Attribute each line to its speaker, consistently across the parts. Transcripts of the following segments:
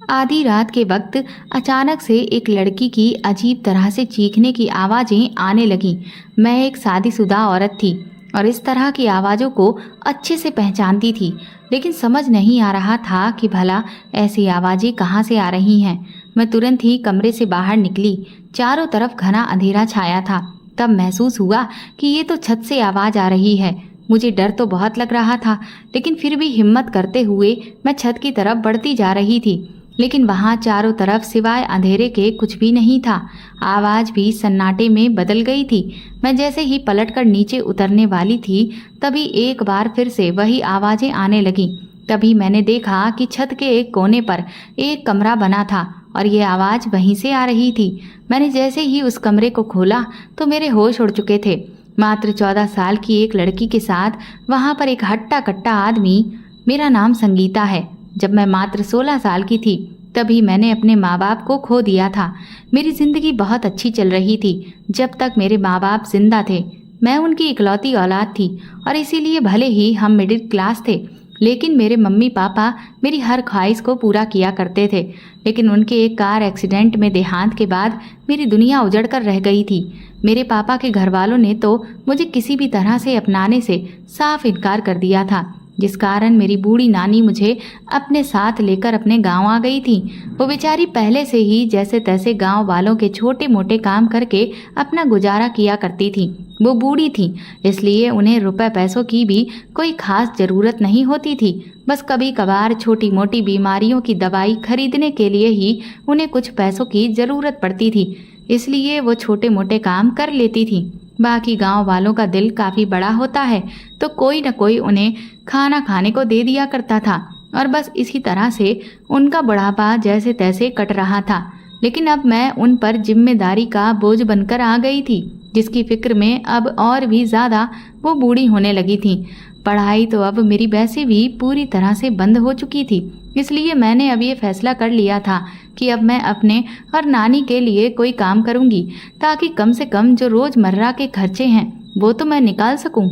Speaker 1: आधी रात के वक्त अचानक से एक लड़की की अजीब तरह से चीखने की आवाजें आने लगीं। मैं एक शादीशुदा औरत थी और इस तरह की आवाज़ों को अच्छे से पहचानती थी, लेकिन समझ नहीं आ रहा था कि भला ऐसी आवाज़ें कहाँ से आ रही हैं। मैं तुरंत ही कमरे से बाहर निकली। चारों तरफ घना अंधेरा छाया था। तब महसूस हुआ कि ये तो छत से आवाज़ आ रही है। मुझे डर तो बहुत लग रहा था, लेकिन फिर भी हिम्मत करते हुए मैं छत की तरफ बढ़ती जा रही थी। लेकिन वहां चारों तरफ सिवाय अंधेरे के कुछ भी नहीं था। आवाज भी सन्नाटे में बदल गई थी। मैं जैसे ही पलटकर नीचे उतरने वाली थी, तभी एक बार फिर से वही आवाजें आने लगीं। तभी मैंने देखा कि छत के एक कोने पर एक कमरा बना था और ये आवाज वहीं से आ रही थी। मैंने जैसे ही उस कमरे को खोला तो मेरे होश उड़ चुके थे। मात्र 14 साल की एक लड़की के साथ वहां पर एक हट्टा कट्टा आदमी। मेरा नाम संगीता है। जब मैं मात्र 16 साल की थी तभी मैंने अपने माँ बाप को खो दिया था। मेरी जिंदगी बहुत अच्छी चल रही थी जब तक मेरे माँ बाप जिंदा थे। मैं उनकी इकलौती औलाद थी और इसीलिए भले ही हम मिडिल क्लास थे, लेकिन मेरे मम्मी पापा मेरी हर ख्वाहिश को पूरा किया करते थे। लेकिन उनके एक कार एक्सीडेंट में देहांत के बाद मेरी दुनिया उजड़ कर रह गई थी। मेरे पापा के घर वालों ने तो मुझे किसी भी तरह से अपनाने से साफ इनकार कर दिया था, जिस कारण मेरी बूढ़ी नानी मुझे अपने साथ लेकर अपने गांव आ गई थी। वो बेचारी पहले से ही जैसे तैसे गांव वालों के छोटे मोटे काम करके अपना गुजारा किया करती थी। वो बूढ़ी थी, इसलिए उन्हें रुपए पैसों की भी कोई खास जरूरत नहीं होती थी। बस कभी कभार छोटी मोटी बीमारियों की दवाई खरीदने के लिए ही उन्हें कुछ पैसों की जरूरत पड़ती थी, इसलिए वो छोटे मोटे काम कर लेती थी। बाकी गांव वालों का दिल काफी बड़ा होता है, तो कोई न कोई उन्हें खाना खाने को दे दिया करता था और बस इसी तरह से उनका बुढ़ापा जैसे तैसे कट रहा था। लेकिन अब मैं उन पर जिम्मेदारी का बोझ बनकर आ गई थी, जिसकी फिक्र में अब और भी ज्यादा वो बूढ़ी होने लगी थी। पढ़ाई तो अब मेरी वैसे भी पूरी तरह से बंद हो चुकी थी, इसलिए मैंने अब ये फैसला कर लिया था कि अब मैं अपने और नानी के लिए कोई काम करूंगी, ताकि कम से कम जो रोजमर्रा के खर्चे हैं वो तो मैं निकाल सकूं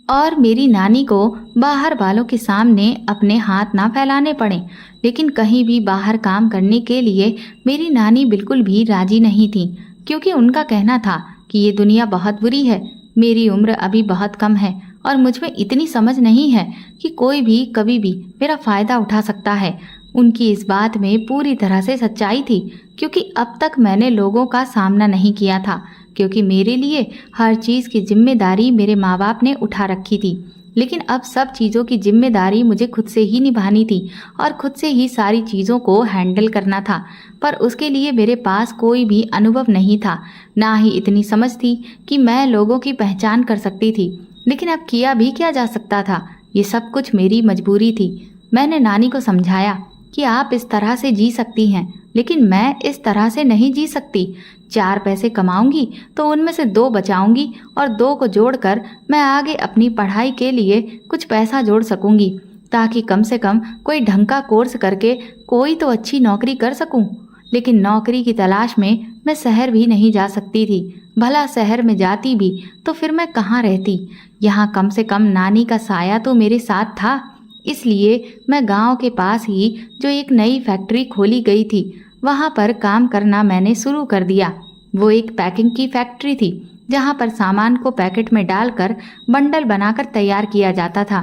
Speaker 1: और मेरी नानी को बाहर वालों के सामने अपने हाथ ना फैलाने पड़े। लेकिन कहीं भी बाहर काम करने के लिए मेरी नानी बिल्कुल भी राजी नहीं थी, क्योंकि उनका कहना था कि ये दुनिया बहुत बुरी है। मेरी उम्र अभी बहुत कम है और मुझ में इतनी समझ नहीं है कि कोई भी कभी भी मेरा फायदा उठा सकता है। उनकी इस बात में पूरी तरह से सच्चाई थी, क्योंकि अब तक मैंने लोगों का सामना नहीं किया था, क्योंकि मेरे लिए हर चीज़ की जिम्मेदारी मेरे माँ बाप ने उठा रखी थी। लेकिन अब सब चीज़ों की जिम्मेदारी मुझे खुद से ही निभानी थी और खुद से ही सारी चीज़ों को हैंडल करना था। पर उसके लिए मेरे पास कोई भी अनुभव नहीं था, ना ही इतनी समझ थी कि मैं लोगों की पहचान कर सकती थी। लेकिन अब किया भी क्या जा सकता था, ये सब कुछ मेरी मजबूरी थी। मैंने नानी को समझाया कि आप इस तरह से जी सकती हैं, लेकिन मैं इस तरह से नहीं जी सकती। 4 पैसे कमाऊंगी तो उनमें से 2 बचाऊंगी और 2 को जोड़कर मैं आगे अपनी पढ़ाई के लिए कुछ पैसा जोड़ सकूंगी, ताकि कम से कम कोई ढंग का कोर्स करके कोई तो अच्छी नौकरी कर सकूं। लेकिन नौकरी की तलाश में मैं शहर भी नहीं जा सकती थी। भला शहर में जाती भी तो फिर मैं कहाँ रहती। यहाँ कम से कम नानी का साया तो मेरे साथ था। इसलिए मैं गांव के पास ही जो एक नई फैक्ट्री खोली गई थी, वहां पर काम करना मैंने शुरू कर दिया। वो एक पैकिंग की फैक्ट्री थी, जहां पर सामान को पैकेट में डालकर बंडल बनाकर तैयार किया जाता था।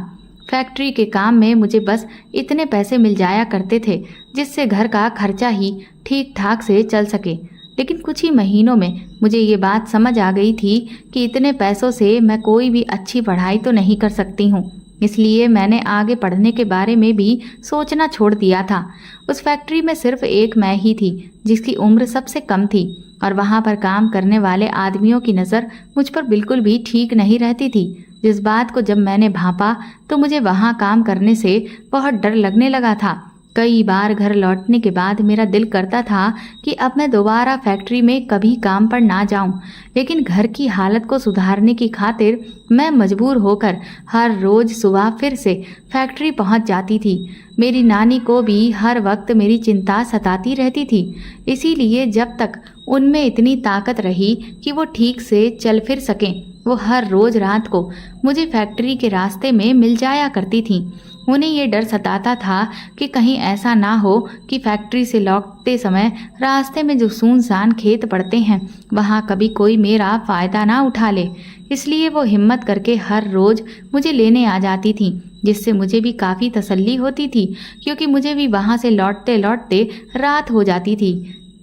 Speaker 1: फैक्ट्री के काम में मुझे बस इतने पैसे मिल जाया करते थे जिससे घर का खर्चा ही ठीक ठाक से चल सके। लेकिन कुछ ही महीनों में मुझे ये बात समझ आ गई थी कि इतने पैसों से मैं कोई भी अच्छी पढ़ाई तो नहीं कर सकती हूँ। इसलिए मैंने आगे पढ़ने के बारे में भी सोचना छोड़ दिया था। उस फैक्ट्री में सिर्फ एक मैं ही थी जिसकी उम्र सबसे कम थी, और वहाँ पर काम करने वाले आदमियों की नज़र मुझ पर बिल्कुल भी ठीक नहीं रहती थी। जिस बात को जब मैंने भांपा तो मुझे वहाँ काम करने से बहुत डर लगने लगा था। कई बार घर लौटने के बाद मेरा दिल करता था कि अब मैं दोबारा फैक्ट्री में कभी काम पर ना जाऊं, लेकिन घर की हालत को सुधारने की खातिर मैं मजबूर होकर हर रोज सुबह फिर से फैक्ट्री पहुंच जाती थी। मेरी नानी को भी हर वक्त मेरी चिंता सताती रहती थी, इसीलिए जब तक उनमें इतनी ताकत रही कि वो ठीक से चल फिर सकें, वो हर रोज रात को मुझे फैक्ट्री के रास्ते में मिल जाया करती थी। उन्हें ये डर सताता था कि कहीं ऐसा ना हो कि फैक्ट्री से लौटते समय रास्ते में जो सुनसान खेत पड़ते हैं वहाँ कभी कोई मेरा फ़ायदा ना उठा ले। इसलिए वो हिम्मत करके हर रोज़ मुझे लेने आ जाती थी, जिससे मुझे भी काफ़ी तसल्ली होती थी, क्योंकि मुझे भी वहाँ से लौटते लौटते रात हो जाती थी।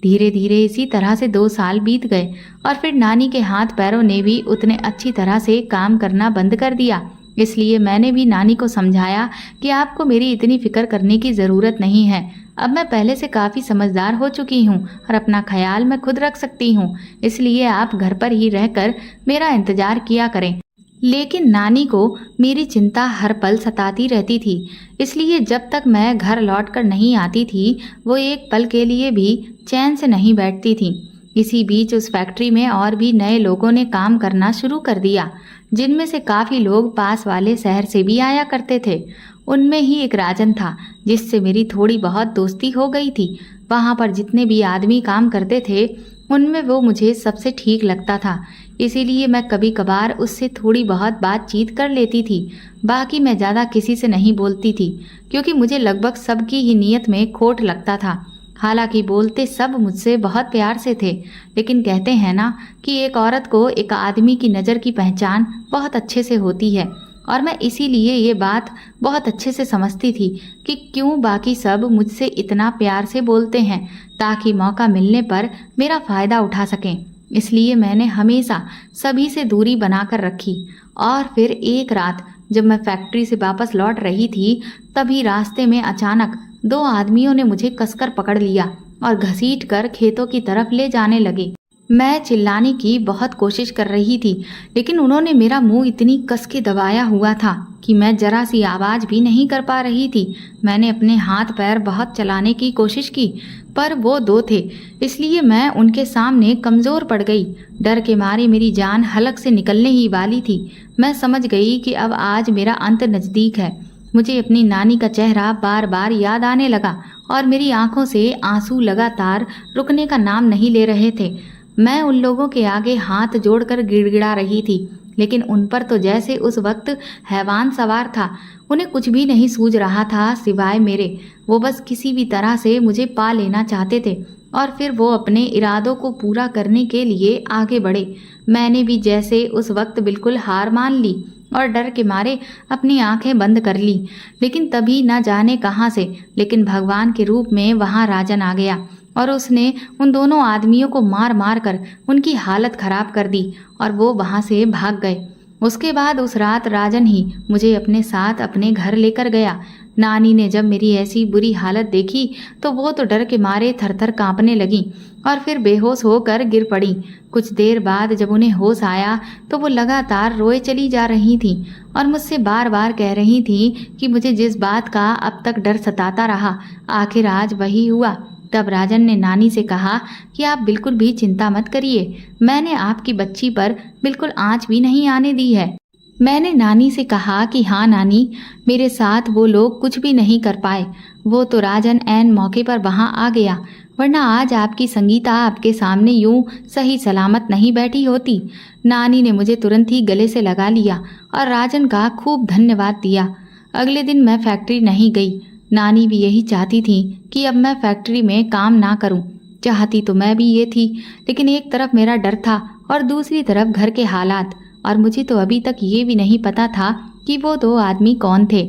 Speaker 1: धीरे धीरे इसी तरह से 2 साल बीत गए और फिर नानी के हाथ पैरों ने भी उतने अच्छी तरह से काम करना बंद कर दिया। इसलिए मैंने भी नानी को समझाया कि आपको मेरी इतनी फिक्र करने की ज़रूरत नहीं है। अब मैं पहले से काफ़ी समझदार हो चुकी हूँ और अपना ख्याल मैं खुद रख सकती हूँ, इसलिए आप घर पर ही रहकर मेरा इंतज़ार किया करें। लेकिन नानी को मेरी चिंता हर पल सताती रहती थी, इसलिए जब तक मैं घर लौटकर नहीं आती थी वो एक पल के लिए भी चैन से नहीं बैठती थी। इसी बीच उस फैक्ट्री में और भी नए लोगों ने काम करना शुरू कर दिया, जिनमें से काफ़ी लोग पास वाले शहर से भी आया करते थे। उनमें ही एक राजन था, जिससे मेरी थोड़ी बहुत दोस्ती हो गई थी। वहाँ पर जितने भी आदमी काम करते थे उनमें वो मुझे सबसे ठीक लगता था, इसीलिए मैं कभी कभार उससे थोड़ी बहुत बातचीत कर लेती थी। बाकी मैं ज़्यादा किसी से नहीं बोलती थी, क्योंकि मुझे लगभग सबकी ही नीयत में खोट लगता था। हालांकि बोलते सब मुझसे बहुत प्यार से थे, लेकिन कहते हैं ना कि एक औरत को एक आदमी की नज़र की पहचान बहुत अच्छे से होती है, और मैं इसीलिए ये बात बहुत अच्छे से समझती थी कि क्यों बाकी सब मुझसे इतना प्यार से बोलते हैं, ताकि मौका मिलने पर मेरा फ़ायदा उठा सकें। इसलिए मैंने हमेशा सभी से दूरी बनाकर रखी। और फिर एक रात जब मैं फैक्ट्री से वापस लौट रही थी, तभी रास्ते में अचानक 2 आदमियों ने मुझे कसकर पकड़ लिया और घसीट कर खेतों की तरफ ले जाने लगे। मैं चिल्लाने की बहुत कोशिश कर रही थी, लेकिन उन्होंने मेरा मुंह इतनी कस के दबाया हुआ था कि मैं जरा सी आवाज़ भी नहीं कर पा रही थी। मैंने अपने हाथ पैर बहुत चलाने की कोशिश की, पर वो 2 थे, इसलिए मैं उनके सामने कमज़ोर पड़ गई। डर के मारे मेरी जान हलक से निकलने ही वाली थी। मैं समझ गई कि अब आज मेरा अंत नज़दीक है। मुझे अपनी नानी का चेहरा बार बार याद आने लगा और मेरी आंखों से आंसू लगातार रुकने का नाम नहीं ले रहे थे। मैं उन लोगों के आगे हाथ जोड़कर गिड़गिड़ा रही थी, लेकिन उन पर तो जैसे उस वक्त हैवान सवार था। उन्हें कुछ भी नहीं सूझ रहा था सिवाय मेरे। वो बस किसी भी तरह से मुझे पा लेना चाहते थे और फिर वो अपने इरादों को पूरा करने के लिए आगे बढ़े। मैंने भी जैसे उस वक्त बिल्कुल हार मान ली और डर के मारे अपनी आंखें बंद कर ली। लेकिन तभी न जाने कहाँ से, लेकिन भगवान के रूप में वहाँ राजन आ गया और उसने उन दोनों आदमियों को मार मार कर उनकी हालत खराब कर दी और वो वहाँ से भाग गए। उसके बाद उस रात राजन ही मुझे अपने साथ अपने घर लेकर गया। नानी ने जब मेरी ऐसी बुरी हालत देखी तो वो तो डर के मारे थरथर कांपने लगी और फिर बेहोश होकर गिर पड़ी। कुछ देर बाद जब उन्हें होश आया तो वो लगातार रोए चली जा रही थी और मुझसे बार बार कह रही थी कि मुझे जिस बात का अब तक डर सताता रहा, आखिर आज वही हुआ। तब राजन ने नानी से कहा कि आप बिल्कुल भी चिंता मत करिए, मैंने आपकी बच्ची पर बिल्कुल आंच भी नहीं आने दी है। मैंने नानी से कहा कि हाँ नानी, मेरे साथ वो लोग कुछ भी नहीं कर पाए। वो तो राजन ऐन मौके पर वहाँ आ गया, वरना आज आपकी संगीता आपके सामने यूं सही सलामत नहीं बैठी होती। नानी ने मुझे तुरंत ही गले से लगा लिया और राजन का खूब धन्यवाद दिया। अगले दिन मैं फैक्ट्री नहीं गई। नानी भी यही चाहती थी कि अब मैं फैक्ट्री में काम ना करूं। चाहती तो मैं भी ये थी, लेकिन एक तरफ मेरा डर था और दूसरी तरफ घर के हालात, और मुझे तो अभी तक ये भी नहीं पता था कि वो 2 आदमी कौन थे।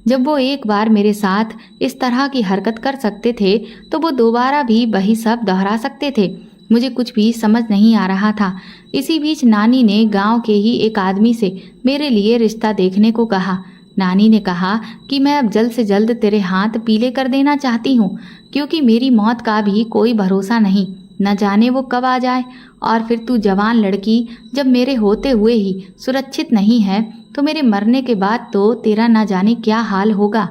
Speaker 1: जब वो एक बार मेरे साथ इस तरह की हरकत कर सकते थे तो वो दोबारा भी वही सब दोहरा सकते थे। मुझे कुछ भी समझ नहीं आ रहा था। इसी बीच नानी ने गांव के ही एक आदमी से मेरे लिए रिश्ता देखने को कहा। नानी ने कहा कि मैं अब जल्द से जल्द तेरे हाथ पीले कर देना चाहती हूँ, क्योंकि मेरी मौत का भी कोई भरोसा नहीं, न जाने वो कब आ जाए। और फिर तू जवान लड़की जब मेरे होते हुए ही सुरक्षित नहीं है तो मेरे मरने के बाद तो तेरा न जाने क्या हाल होगा।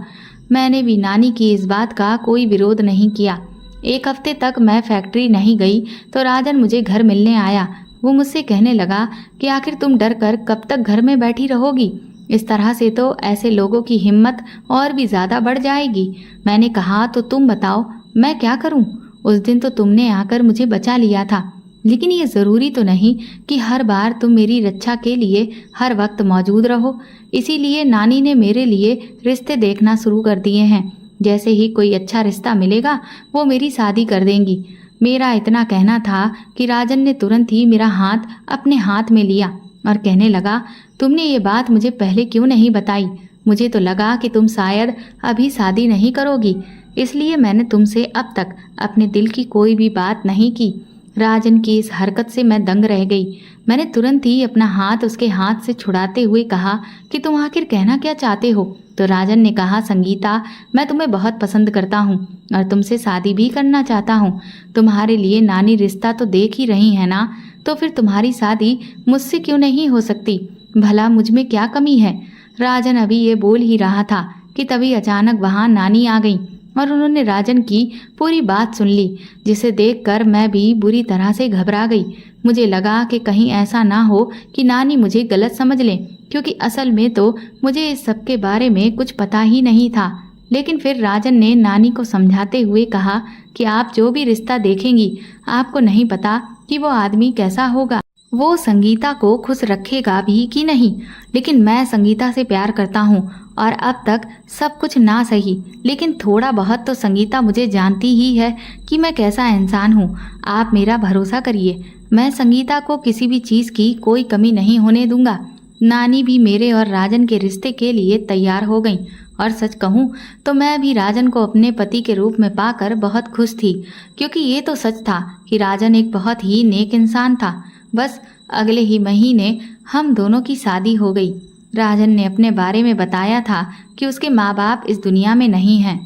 Speaker 1: मैंने भी नानी की इस बात का कोई विरोध नहीं किया। 1 हफ्ते तक मैं फैक्ट्री नहीं गई तो राजन मुझे घर मिलने आया। वो मुझसे कहने लगा कि आखिर तुम डर कर कब तक घर में बैठी रहोगी, इस तरह से तो ऐसे लोगों की हिम्मत और भी ज़्यादा बढ़ जाएगी। मैंने कहा तो तुम बताओ मैं क्या करूं? उस दिन तो तुमने आकर मुझे बचा लिया था। लेकिन ये ज़रूरी तो नहीं कि हर बार तुम मेरी रक्षा के लिए हर वक्त मौजूद रहो। इसीलिए नानी ने मेरे लिए रिश्ते देखना शुरू कर दिए हैं। जैसे ही कोई अच्छा रिश्ता मिलेगा वो मेरी शादी कर देंगी। मेरा इतना कहना था कि राजन ने तुरंत ही मेरा हाथ अपने हाथ में लिया और कहने लगा, तुमने ये बात मुझे पहले क्यों नहीं बताई? मुझे तो लगा कि तुम शायद अभी शादी नहीं करोगी, इसलिए मैंने तुमसे अब तक अपने दिल की कोई भी बात नहीं की। राजन की इस हरकत से मैं दंग रह गई। मैंने तुरंत ही अपना हाथ उसके हाथ से छुड़ाते हुए कहा कि तुम आखिर कहना क्या चाहते हो? तो राजन ने कहा, संगीता, मैं तुम्हें बहुत पसंद करता हूँ और तुमसे शादी भी करना चाहता हूँ। तुम्हारे लिए नानी रिश्ता तो देख ही रही है ना, तो फिर तुम्हारी शादी मुझसे क्यों नहीं हो सकती? भला मुझ में क्या कमी है? राजन अभी ये बोल ही रहा था कि तभी अचानक वहाँ नानी आ गई और उन्होंने राजन की पूरी बात सुन ली, जिसे देखकर मैं भी बुरी तरह से घबरा गई। मुझे लगा कि कहीं ऐसा ना हो कि नानी मुझे गलत समझ लें, क्योंकि असल में तो मुझे इस सब के बारे में कुछ पता ही नहीं था। लेकिन फिर राजन ने नानी को समझाते हुए कहा कि आप जो भी रिश्ता देखेंगी, आपको नहीं पता कि वो आदमी कैसा होगा, वो संगीता को खुश रखेगा भी कि नहीं। लेकिन मैं संगीता से प्यार करता हूँ और अब तक सब कुछ ना सही, लेकिन थोड़ा बहुत तो संगीता मुझे जानती ही है कि मैं कैसा इंसान हूँ। आप मेरा भरोसा करिए, मैं संगीता को किसी भी चीज़ की कोई कमी नहीं होने दूंगा। नानी भी मेरे और राजन के रिश्ते के लिए तैयार हो गई और सच कहूँ तो मैं भी राजन को अपने पति के रूप में पाकर बहुत खुश थी, क्योंकि ये तो सच था कि राजन एक बहुत ही नेक इंसान था। बस अगले ही महीने हम दोनों की शादी हो गई। राजन ने अपने बारे में बताया था कि उसके माँ बाप इस दुनिया में नहीं हैं,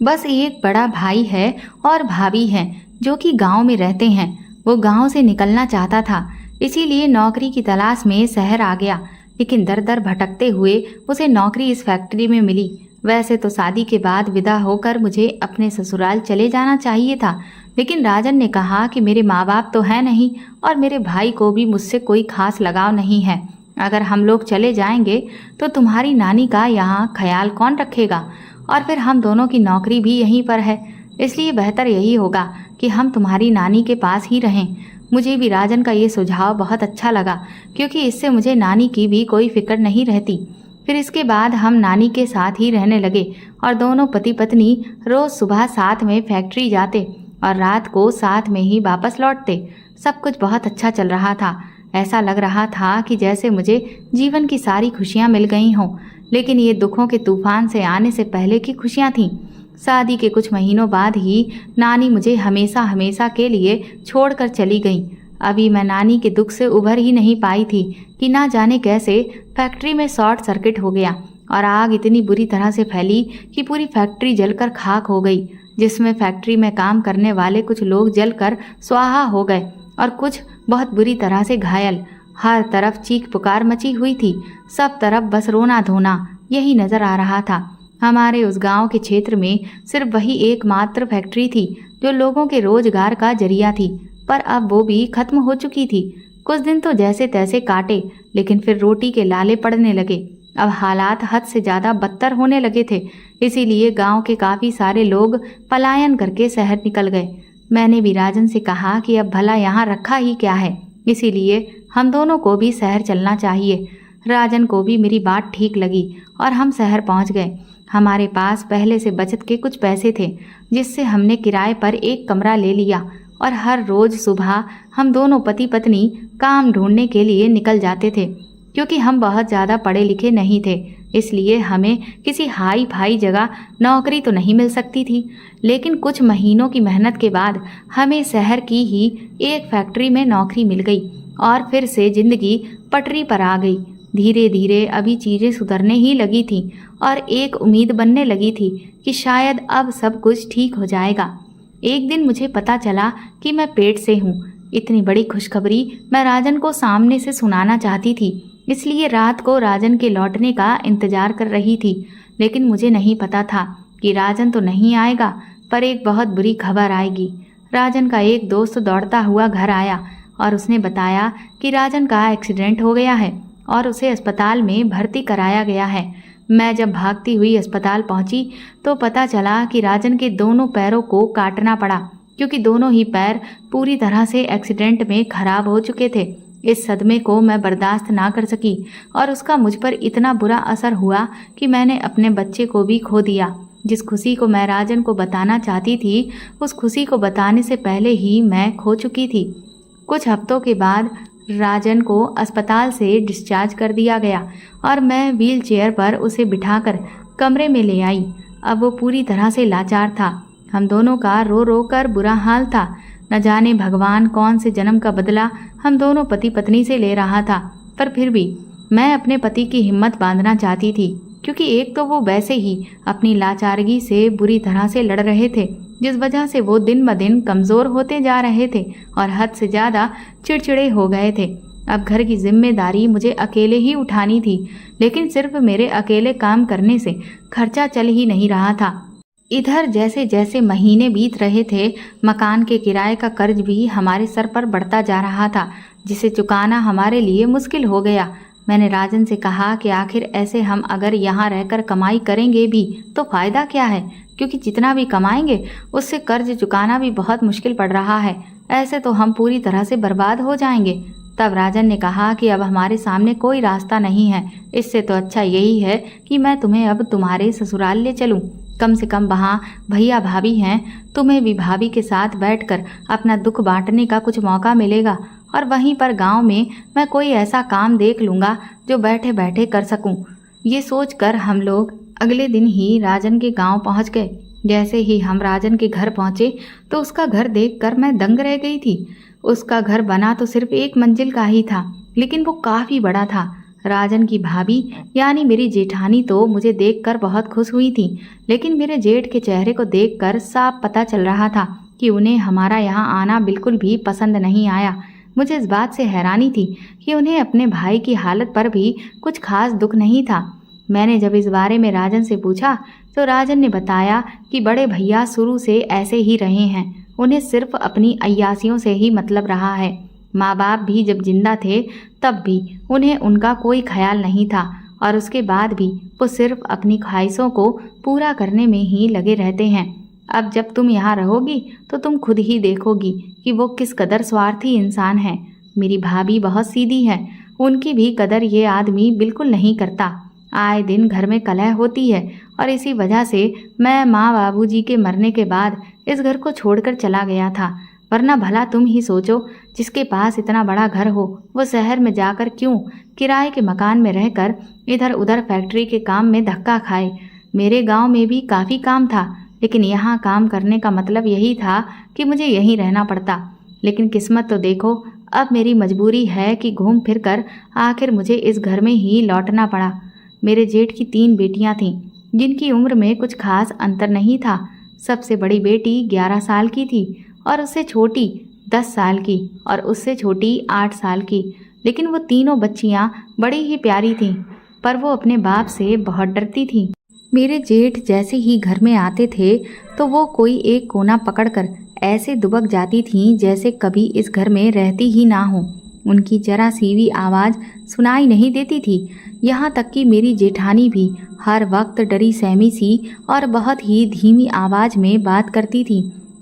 Speaker 1: बस एक बड़ा भाई है और भाभी है जो कि गांव में रहते हैं। वो गांव से निकलना चाहता था, इसीलिए नौकरी की तलाश में शहर आ गया, लेकिन दर दर भटकते हुए उसे नौकरी इस फैक्ट्री में मिली। वैसे तो शादी के बाद विदा होकर मुझे अपने ससुराल चले जाना चाहिए था, लेकिन राजन ने कहा कि मेरे माँ बाप तो है नहीं और मेरे भाई को भी मुझसे कोई खास लगाव नहीं है। अगर हम लोग चले जाएंगे तो तुम्हारी नानी का यहाँ ख्याल कौन रखेगा? और फिर हम दोनों की नौकरी भी यहीं पर है, इसलिए बेहतर यही होगा कि हम तुम्हारी नानी के पास ही रहें। मुझे भी राजन का ये सुझाव बहुत अच्छा लगा, क्योंकि इससे मुझे नानी की भी कोई फिक्र नहीं रहती। फिर इसके बाद हम नानी के साथ ही रहने लगे और दोनों पति पत्नी रोज सुबह साथ में फैक्ट्री जाते और रात को साथ में ही वापस लौटते। सब कुछ बहुत अच्छा चल रहा था। ऐसा लग रहा था कि जैसे मुझे जीवन की सारी खुशियाँ मिल गई हों, लेकिन ये दुखों के तूफान से आने से पहले की खुशियाँ थीं। शादी के कुछ महीनों बाद ही नानी मुझे हमेशा हमेशा के लिए छोड़कर चली गई। अभी मैं नानी के दुख से उभर ही नहीं पाई थी कि ना जाने कैसे फैक्ट्री में शॉर्ट सर्किट हो गया और आग इतनी बुरी तरह से फैली कि पूरी फैक्ट्री जलकर खाक हो गई, जिसमें फैक्ट्री में काम करने वाले कुछ लोग जलकर स्वाहा हो गए और कुछ बहुत बुरी तरह से घायल। हर तरफ चीख पुकार मची हुई थी, सब तरफ बस रोना धोना यही नजर आ रहा था। हमारे उस गांव के क्षेत्र में सिर्फ वही एकमात्र फैक्ट्री थी जो लोगों के रोजगार का जरिया थी, पर अब वो भी खत्म हो चुकी थी। कुछ दिन तो जैसे तैसे काटे, लेकिन फिर रोटी के लाले पड़ने लगे। अब हालात हद से ज़्यादा बदतर होने लगे थे, इसीलिए गांव के काफ़ी सारे लोग पलायन करके शहर निकल गए। मैंने भी राजन से कहा कि अब भला यहाँ रखा ही क्या है, इसीलिए हम दोनों को भी शहर चलना चाहिए। राजन को भी मेरी बात ठीक लगी और हम शहर पहुँच गए। हमारे पास पहले से बचत के कुछ पैसे थे, जिससे हमने किराए पर एक कमरा ले लिया और हर रोज़ सुबह हम दोनों पति पत्नी काम ढूंढने के लिए निकल जाते थे। क्योंकि हम बहुत ज़्यादा पढ़े लिखे नहीं थे, इसलिए हमें किसी हाई फाई जगह नौकरी तो नहीं मिल सकती थी, लेकिन कुछ महीनों की मेहनत के बाद हमें शहर की ही एक फैक्ट्री में नौकरी मिल गई और फिर से ज़िंदगी पटरी पर आ गई। धीरे धीरे अभी चीज़ें सुधरने ही लगी थी और एक उम्मीद बनने लगी थी कि शायद अब सब कुछ ठीक हो जाएगा। एक दिन मुझे पता चला कि मैं पेट से हूँ। इतनी बड़ी खुशखबरी मैं राजन को सामने से सुनाना चाहती थी, इसलिए रात को राजन के लौटने का इंतजार कर रही थी। लेकिन मुझे नहीं पता था कि राजन तो नहीं आएगा, पर एक बहुत बुरी खबर आएगी। राजन का एक दोस्त दौड़ता हुआ घर आया और उसने बताया कि राजन का एक्सीडेंट हो गया है और उसे अस्पताल में भर्ती कराया गया है। मैं जब भागती हुई अस्पताल पहुंची तो पता चला कि राजन के दोनों पैरों को काटना पड़ा क्योंकि दोनों ही पैर पूरी तरह से एक्सीडेंट में खराब हो चुके थे। इस सदमे को मैं बर्दाश्त ना कर सकी और उसका मुझ पर इतना बुरा असर हुआ कि मैंने अपने बच्चे को भी खो दिया। जिस खुशी को मैं राजन को बताना चाहती थी, उस खुशी को बताने से पहले ही मैं खो चुकी थी। कुछ हफ्तों के बाद राजन को अस्पताल से डिस्चार्ज कर दिया गया और मैं व्हील चेयर पर उसे बिठाकर कमरे में ले आई। अब वो पूरी तरह से लाचार था। हम दोनों का रो रो कर बुरा हाल था। न जाने भगवान कौन से जन्म का बदला हम दोनों पति पत्नी से ले रहा था, पर फिर भी मैं अपने पति की हिम्मत बांधना चाहती थी, क्योंकि एक तो वो वैसे ही अपनी लाचारगी से बुरी तरह से लड़ रहे थे, जिस वजह से वो दिन ब दिन कमज़ोर होते जा रहे थे और हद से ज़्यादा चिड़चिड़े हो गए थे। अब घर की जिम्मेदारी मुझे अकेले ही उठानी थी, लेकिन सिर्फ मेरे अकेले काम करने से खर्चा चल ही नहीं रहा था। इधर जैसे जैसे महीने बीत रहे थे, मकान के किराए का कर्ज भी हमारे सर पर बढ़ता जा रहा था, जिसे चुकाना हमारे लिए मुश्किल हो गया। मैंने राजन से कहा कि आखिर ऐसे हम अगर यहाँ रहकर कमाई करेंगे भी तो फ़ायदा क्या है, क्योंकि जितना भी कमाएंगे उससे कर्ज चुकाना भी बहुत मुश्किल पड़ रहा है। ऐसे तो हम पूरी तरह से बर्बाद हो जाएंगे। तब राजन ने कहा कि अब हमारे सामने कोई रास्ता नहीं है, इससे तो अच्छा यही है कि मैं तुम्हें अब तुम्हारे ससुराल ले चलूं। कम से कम वहाँ भैया भाभी हैं, तुम्हें भी भाभी के साथ बैठकर अपना दुख बांटने का कुछ मौका मिलेगा, और वहीं पर गांव में मैं कोई ऐसा काम देख लूँगा जो बैठे बैठे कर सकूं। ये सोचकर हम लोग अगले दिन ही राजन के गांव पहुंच गए। जैसे ही हम राजन के घर पहुंचे तो उसका घर देखकर मैं दंग रह गई थी। उसका घर बना तो सिर्फ 1 मंजिल का ही था, लेकिन वो काफ़ी बड़ा था। राजन की भाभी यानी मेरी जेठानी तो मुझे देखकर बहुत खुश हुई थी, लेकिन मेरे जेठ के चेहरे को देखकर साफ पता चल रहा था कि उन्हें हमारा यहाँ आना बिल्कुल भी पसंद नहीं आया। मुझे इस बात से हैरानी थी कि उन्हें अपने भाई की हालत पर भी कुछ खास दुख नहीं था। मैंने जब इस बारे में राजन से पूछा तो राजन ने बताया कि बड़े भैया शुरू से ऐसे ही रहे हैं, उन्हें सिर्फ अपनी अय्यासियों से ही मतलब रहा है। माँ बाप भी जब जिंदा थे तब भी उन्हें उनका कोई ख्याल नहीं था, और उसके बाद भी वो सिर्फ अपनी ख्वाहिशों को पूरा करने में ही लगे रहते हैं। अब जब तुम यहाँ रहोगी तो तुम खुद ही देखोगी कि वो किस कदर स्वार्थी इंसान है। मेरी भाभी बहुत सीधी है, उनकी भी कदर ये आदमी बिल्कुल नहीं करता। आए दिन घर में कलह होती है, और इसी वजह से मैं माँ बाबूजी के मरने के बाद इस घर को छोड़कर चला गया था। वरना भला तुम ही सोचो, जिसके पास इतना बड़ा घर हो वो शहर में जाकर क्यों किराए के मकान में रहकर इधर उधर फैक्ट्री के काम में धक्का खाए। मेरे गांव में भी काफ़ी काम था, लेकिन यहाँ काम करने का मतलब यही था कि मुझे यहीं रहना पड़ता। लेकिन किस्मत तो देखो, अब मेरी मजबूरी है कि घूम फिर कर आखिर मुझे इस घर में ही लौटना पड़ा। मेरे जेठ की 3 बेटियां थीं, जिनकी उम्र में कुछ खास अंतर नहीं था। सबसे बड़ी बेटी 11 साल की थी और उससे छोटी 10 साल की और उससे छोटी 8 साल की। लेकिन वो तीनों बच्चियां बड़ी ही प्यारी थीं, पर वो अपने बाप से बहुत डरती थीं। मेरे जेठ जैसे ही घर में आते थे तो वो कोई एक कोना पकड़कर ऐसे दुबक जाती थीं जैसे कभी इस घर में रहती ही ना हो। उनकी जरा सी भी आवाज़ सुनाई नहीं देती थी। यहाँ तक कि मेरी जेठानी भी हर वक्त डरी सहमी सी और बहुत ही धीमी आवाज़ में बात करती थी।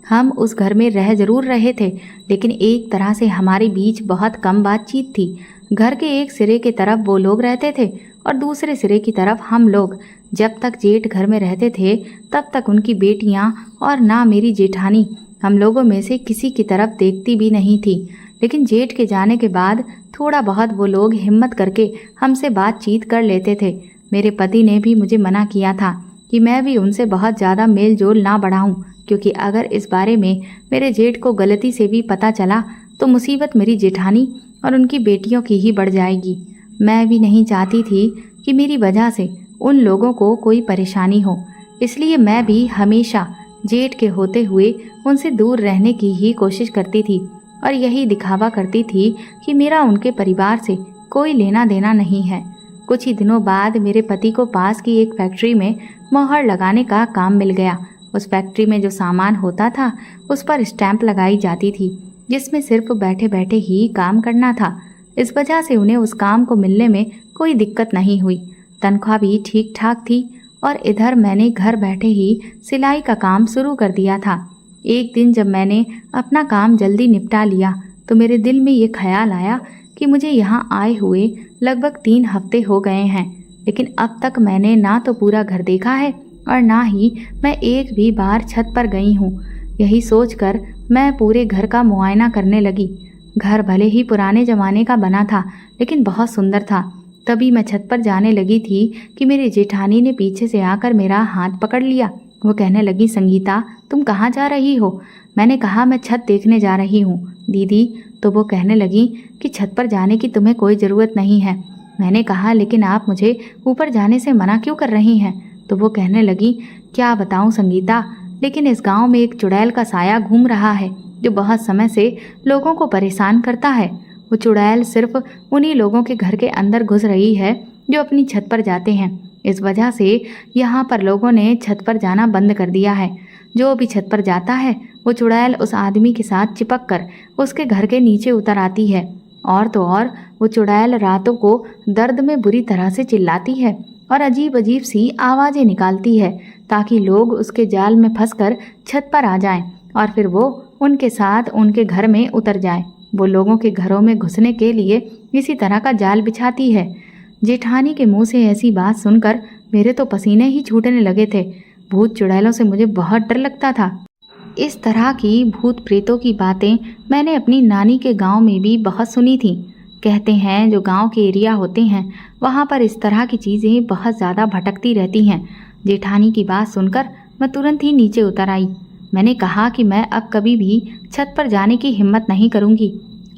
Speaker 1: हम उस घर में रह जरूर रहे थे, लेकिन एक तरह से हमारे बीच बहुत कम बातचीत थी। घर के एक सिरे की तरफ वो लोग रहते थे और दूसरे सिरे की तरफ हम लोग। जब तक जेठ घर में रहते थे तब तक उनकी बेटियां और ना मेरी जेठानी हम लोगों में से किसी की तरफ देखती भी नहीं थी। लेकिन जेठ के जाने के बाद थोड़ा बहुत वो लोग हिम्मत करके हमसे बातचीत कर लेते थे। मेरे पति ने भी मुझे मना किया था कि मैं भी उनसे बहुत ज़्यादा मेल जोल ना बढ़ाऊं, क्योंकि अगर इस बारे में मेरे जेठ को गलती से भी पता चला तो मुसीबत मेरी जेठानी और उनकी बेटियों की ही बढ़ जाएगी। मैं भी नहीं चाहती थी कि मेरी वजह से उन लोगों को कोई परेशानी हो, इसलिए मैं भी हमेशा जेठ के होते हुए उनसे दूर रहने की ही कोशिश करती थी और यही दिखावा करती थी कि मेरा उनके परिवार से कोई लेना देना नहीं है। कुछ ही दिनों बाद मेरे पति को पास की एक फैक्ट्री में मोहर लगाने का काम मिल गया। उस फैक्ट्री में जो सामान होता था उस पर स्टैंप लगाई जाती थी, जिसमें सिर्फ बैठे बैठे ही काम करना था। इस वजह से उन्हें उस काम को मिलने में कोई दिक्कत नहीं हुई। तनख्वाह भी ठीक ठाक थी और इधर मैंने घर बैठे ही सिलाई का काम शुरू कर दिया था। एक दिन जब मैंने अपना काम जल्दी निपटा लिया तो मेरे दिल में ये ख्याल आया कि मुझे यहाँ आए हुए लगभग 3 हफ्ते हो गए हैं, लेकिन अब तक मैंने ना तो पूरा घर देखा है और ना ही मैं एक भी बार छत पर गई हूँ। यही सोचकर मैं पूरे घर का मुआयना करने लगी। घर भले ही पुराने ज़माने का बना था, लेकिन बहुत सुंदर था। तभी मैं छत पर जाने लगी थी कि मेरी जेठानी ने पीछे से आकर मेरा हाथ पकड़ लिया। वो कहने लगी, संगीता तुम कहाँ जा रही हो? मैंने कहा, मैं छत देखने जा रही हूँ दीदी। तो वो कहने लगी कि छत पर जाने की तुम्हें कोई ज़रूरत नहीं है। मैंने कहा, लेकिन आप मुझे ऊपर जाने से मना क्यों कर रही हैं? तो वो कहने लगी, क्या बताऊं संगीता, लेकिन इस गांव में एक चुड़ैल का साया घूम रहा है जो बहुत समय से लोगों को परेशान करता है। वो चुड़ैल सिर्फ उन्हीं लोगों के घर के अंदर घुस रही है जो अपनी छत पर जाते हैं। इस वजह से यहाँ पर लोगों ने छत पर जाना बंद कर दिया है। जो भी छत पर जाता है वो चुड़ैल उस आदमी के साथ चिपक कर उसके घर के नीचे उतर आती है। और तो और वो चुड़ैल रातों को दर्द में बुरी तरह से चिल्लाती है और अजीब अजीब सी आवाज़ें निकालती है ताकि लोग उसके जाल में फंसकर छत पर आ जाएं और फिर वो उनके साथ उनके घर में उतर जाए। वो लोगों के घरों में घुसने के लिए इसी तरह का जाल बिछाती है। जेठानी के मुंह से ऐसी बात सुनकर मेरे तो पसीने ही छूटने लगे थे। भूत चुड़ैलों से मुझे बहुत डर लगता था। इस तरह की भूत प्रेतों की बातें मैंने अपनी नानी के गांव में भी बहुत सुनी थी। कहते हैं जो गांव के एरिया होते हैं वहां पर इस तरह की चीज़ें बहुत ज़्यादा भटकती रहती हैं। जेठानी की बात सुनकर मैं तुरंत ही नीचे उतर आई। मैंने कहा कि मैं अब कभी भी छत पर जाने की हिम्मत नहीं करूंगी,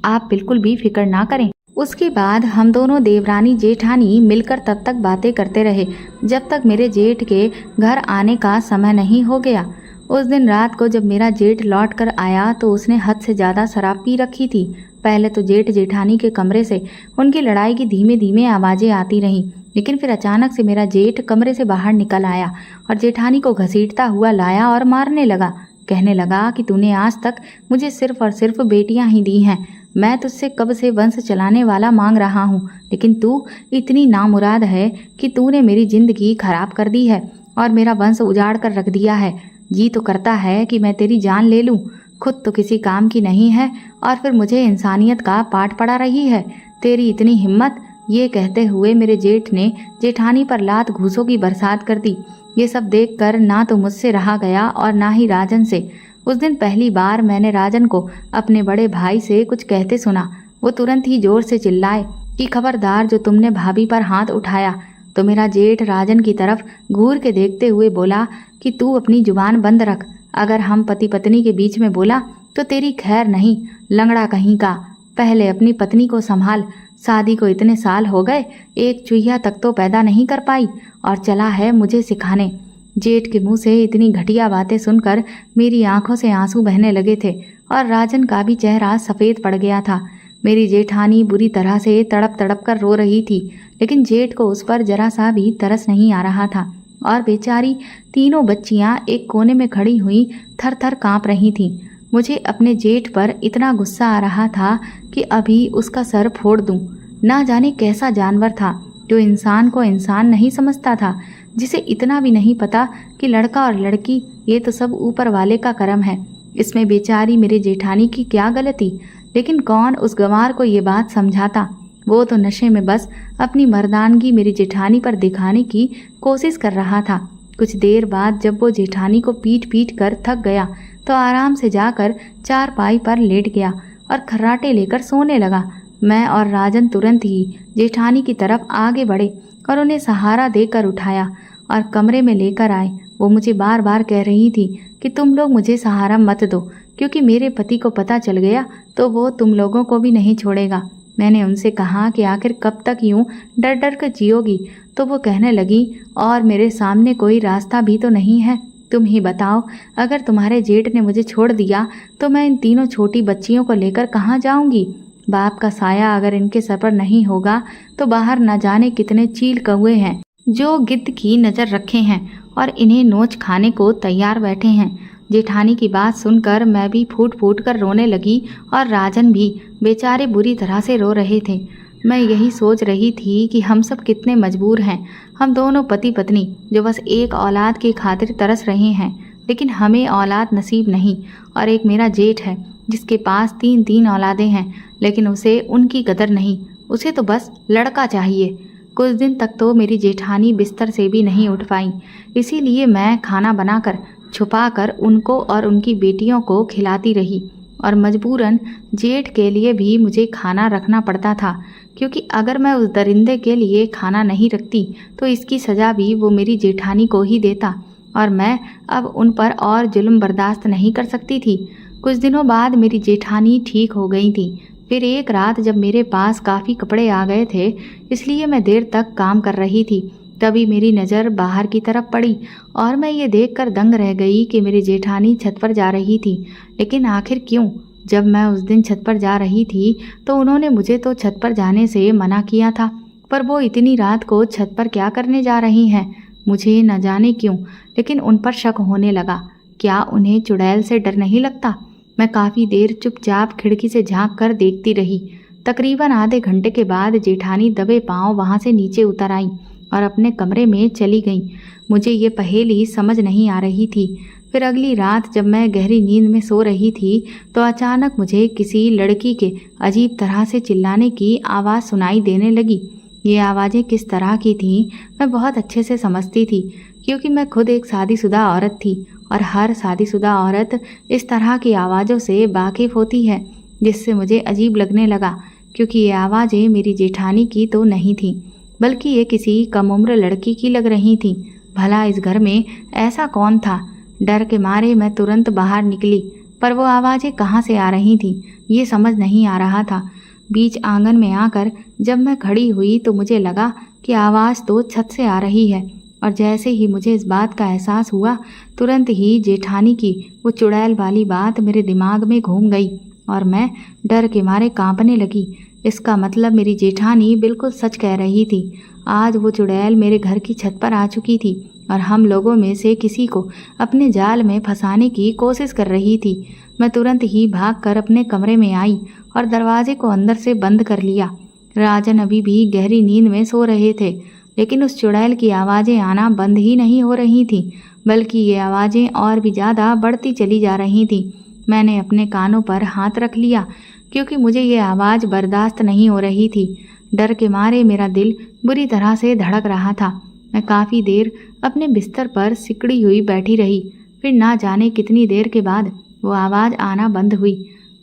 Speaker 1: आप बिल्कुल भी फिक्र ना करें। उसके बाद हम दोनों देवरानी जेठानी मिलकर तब तक बातें करते रहे जब तक मेरे जेठ के घर आने का समय नहीं हो गया। उस दिन रात को जब मेरा जेठ लौट कर आया तो उसने हद से ज़्यादा शराब पी रखी थी। पहले तो जेठ जेठानी के कमरे से उनकी लड़ाई की धीमे धीमे आवाज़ें आती रहीं, लेकिन फिर अचानक से मेरा जेठ कमरे से बाहर निकल आया और जेठानी को घसीटता हुआ लाया और मारने लगा। कहने लगा कि तूने आज तक मुझे सिर्फ और सिर्फ बेटियां ही दी हैं। मैं तुझसे कब से वंश चलाने वाला मांग रहा हूँ, लेकिन तू इतनी नामुराद है कि तूने मेरी जिंदगी खराब कर दी है और मेरा वंश उजाड़ कर रख दिया है। जी तो करता है कि मैं तेरी जान ले लूँ, खुद तो किसी काम की नहीं है और फिर मुझे इंसानियत का पाठ पढ़ा रही है। तेरी इतनी हिम्मत। ये कहते हुए मेरे जेठ ने जेठानी पर लात घूसों की बरसात कर दी। ये सब देखकर ना तो मुझसे रहा गया और ना ही राजन से। उस दिन पहली बार मैंने राजन को अपने बड़े भाई से कुछ कहते सुना। वो तुरंत ही जोर से चिल्लाए कि खबरदार, जो तुमने भाभी पर हाथ उठाया। तो मेरा जेठ राजन की तरफ घूर के देखते हुए बोला कि तू अपनी जुबान बंद रख। अगर हम पति पत्नी के बीच में बोला तो तेरी खैर नहीं, लंगड़ा कहीं का। पहले अपनी पत्नी को संभाल। शादी को इतने साल हो गए, एक चूहिया तक तो पैदा नहीं कर पाई और चला है मुझे सिखाने। जेठ के मुंह से इतनी घटिया बातें सुनकर मेरी आंखों से आंसू बहने लगे थे और राजन का भी चेहरा सफ़ेद पड़ गया था। मेरी जेठानी बुरी तरह से तड़प तड़प कर रो रही थी, लेकिन जेठ को उस पर जरा सा भी तरस नहीं आ रहा था और बेचारी तीनों बच्चियां एक कोने में खड़ी हुई थर थर काँप रही थीं। मुझे अपने जेठ पर इतना गुस्सा आ रहा था कि अभी उसका सर फोड़ दूं। ना जाने कैसा जानवर था जो इंसान को इंसान नहीं समझता था, जिसे इतना भी नहीं पता कि लड़का और लड़की ये तो सब ऊपर वाले का करम है। इसमें बेचारी मेरे जेठानी की क्या गलती? लेकिन कौन उस गंवार को ये बात समझाता? वो तो नशे में बस अपनी मर्दानगी मेरी जेठानी पर दिखाने की कोशिश कर रहा था। कुछ देर बाद जब वो जेठानी को पीट पीट कर थक गया तो आराम से जाकर चारपाई पर लेट गया और खर्राटे लेकर सोने लगा। मैं और राजन तुरंत ही जेठानी की तरफ आगे बढ़े और उन्हें सहारा देकर उठाया और कमरे में लेकर आए। वो मुझे बार बार कह रही थी कि तुम लोग मुझे सहारा मत दो, क्योंकि मेरे पति को पता चल गया तो वो तुम लोगों को भी नहीं छोड़ेगा। मैंने उनसे कहा कि आखिर कब तक यूं डर डर कर जियोगी? तो वो कहने लगी, और मेरे सामने कोई रास्ता भी तो नहीं है। तुम ही बताओ, अगर तुम्हारे जेठ ने मुझे छोड़ दिया तो मैं इन तीनों छोटी बच्चियों को लेकर कहाँ जाऊंगी? बाप का साया अगर इनके सर पर नहीं होगा तो बाहर न जाने कितने चील कौए हैं जो गिद्ध की नज़र रखे हैं और इन्हें नोच खाने को तैयार बैठे हैं। जेठानी की बात सुनकर मैं भी फूट फूट कर रोने लगी और राजन भी, बेचारे बुरी तरह से रो रहे थे। मैं यही सोच रही थी कि हम सब कितने मजबूर हैं। हम दोनों पति पत्नी जो बस एक औलाद की खातिर तरस रहे हैं। लेकिन हमें औलाद नसीब नहीं। और एक मेरा जेठ है जिसके पास 3-3 औलादें हैं, लेकिन उसे उनकी कदर नहीं। उसे तो बस लड़का चाहिए। कुछ दिन तक तो मेरी जेठानी बिस्तर से भी नहीं उठ पाई। इसीलिए मैं खाना बनाकर छुपा कर उनको और उनकी बेटियों को खिलाती रही, और मजबूरन जेठ के लिए भी मुझे खाना रखना पड़ता था, क्योंकि अगर मैं उस दरिंदे के लिए खाना नहीं रखती तो इसकी सज़ा भी वो मेरी जेठानी को ही देता, और मैं अब उन पर और जुल्म बर्दाश्त नहीं कर सकती थी। कुछ दिनों बाद मेरी जेठानी ठीक हो गई थी। फिर एक रात जब मेरे पास काफ़ी कपड़े आ गए थे, इसलिए मैं देर तक काम कर रही थी, तभी मेरी नज़र बाहर की तरफ पड़ी और मैं ये देखकर दंग रह गई कि मेरी जेठानी छत पर जा रही थी। लेकिन आखिर क्यों? जब मैं उस दिन छत पर जा रही थी तो उन्होंने मुझे तो छत पर जाने से मना किया था, पर वो इतनी रात को छत पर क्या करने जा रही हैं? मुझे न जाने क्यों, लेकिन उन पर शक होने लगा। क्या उन्हें चुड़ैल से डर नहीं लगता? मैं काफ़ी देर चुपचाप खिड़की से झांक कर देखती रही। तकरीबन आधे घंटे के बाद जेठानी दबे पांव वहां से नीचे उतर आई और अपने कमरे में चली गई। मुझे ये पहेली समझ नहीं आ रही थी। फिर अगली रात जब मैं गहरी नींद में सो रही थी तो अचानक मुझे किसी लड़की के अजीब तरह से चिल्लाने की आवाज़ सुनाई देने लगी। ये आवाज़ें किस तरह की थीं मैं बहुत अच्छे से समझती थी, क्योंकि मैं खुद एक शादीशुदा औरत थी और हर शादीशुदा औरत इस तरह की आवाज़ों से वाकिफ़ होती है, जिससे मुझे अजीब लगने लगा, क्योंकि ये आवाज़ें मेरी जेठानी की तो नहीं थीं, बल्कि ये किसी कम उम्र लड़की की लग रही थीं। भला इस घर में ऐसा कौन था? डर के मारे मैं तुरंत बाहर निकली, पर वो आवाज़ें कहाँ से आ रही थीं ये समझ नहीं आ रहा था। बीच आंगन में आकर जब मैं खड़ी हुई तो मुझे लगा कि आवाज़ तो छत से आ रही है, और जैसे ही मुझे इस बात का एहसास हुआ, तुरंत ही जेठानी की वो चुड़ैल वाली बात मेरे दिमाग में घूम गई और मैं डर के मारे कांपने लगी। इसका मतलब मेरी जेठानी बिल्कुल सच कह रही थी। आज वो चुड़ैल मेरे घर की छत पर आ चुकी थी और हम लोगों में से किसी को अपने जाल में फंसाने की कोशिश कर रही थी। मैं तुरंत ही भागकर अपने कमरे में आई और दरवाजे को अंदर से बंद कर लिया। राजन अभी भी गहरी नींद में सो रहे थे, लेकिन उस चुड़ैल की आवाज़ें आना बंद ही नहीं हो रही थीं, बल्कि ये आवाज़ें और भी ज़्यादा बढ़ती चली जा रही थीं। मैंने अपने कानों पर हाथ रख लिया, क्योंकि मुझे ये आवाज़ बर्दाश्त नहीं हो रही थी। डर के मारे मेरा दिल बुरी तरह से धड़क रहा था। मैं काफ़ी देर अपने बिस्तर पर सिकड़ी हुई बैठी रही। फिर ना जाने कितनी देर के बाद वो आवाज़ आना बंद हुई।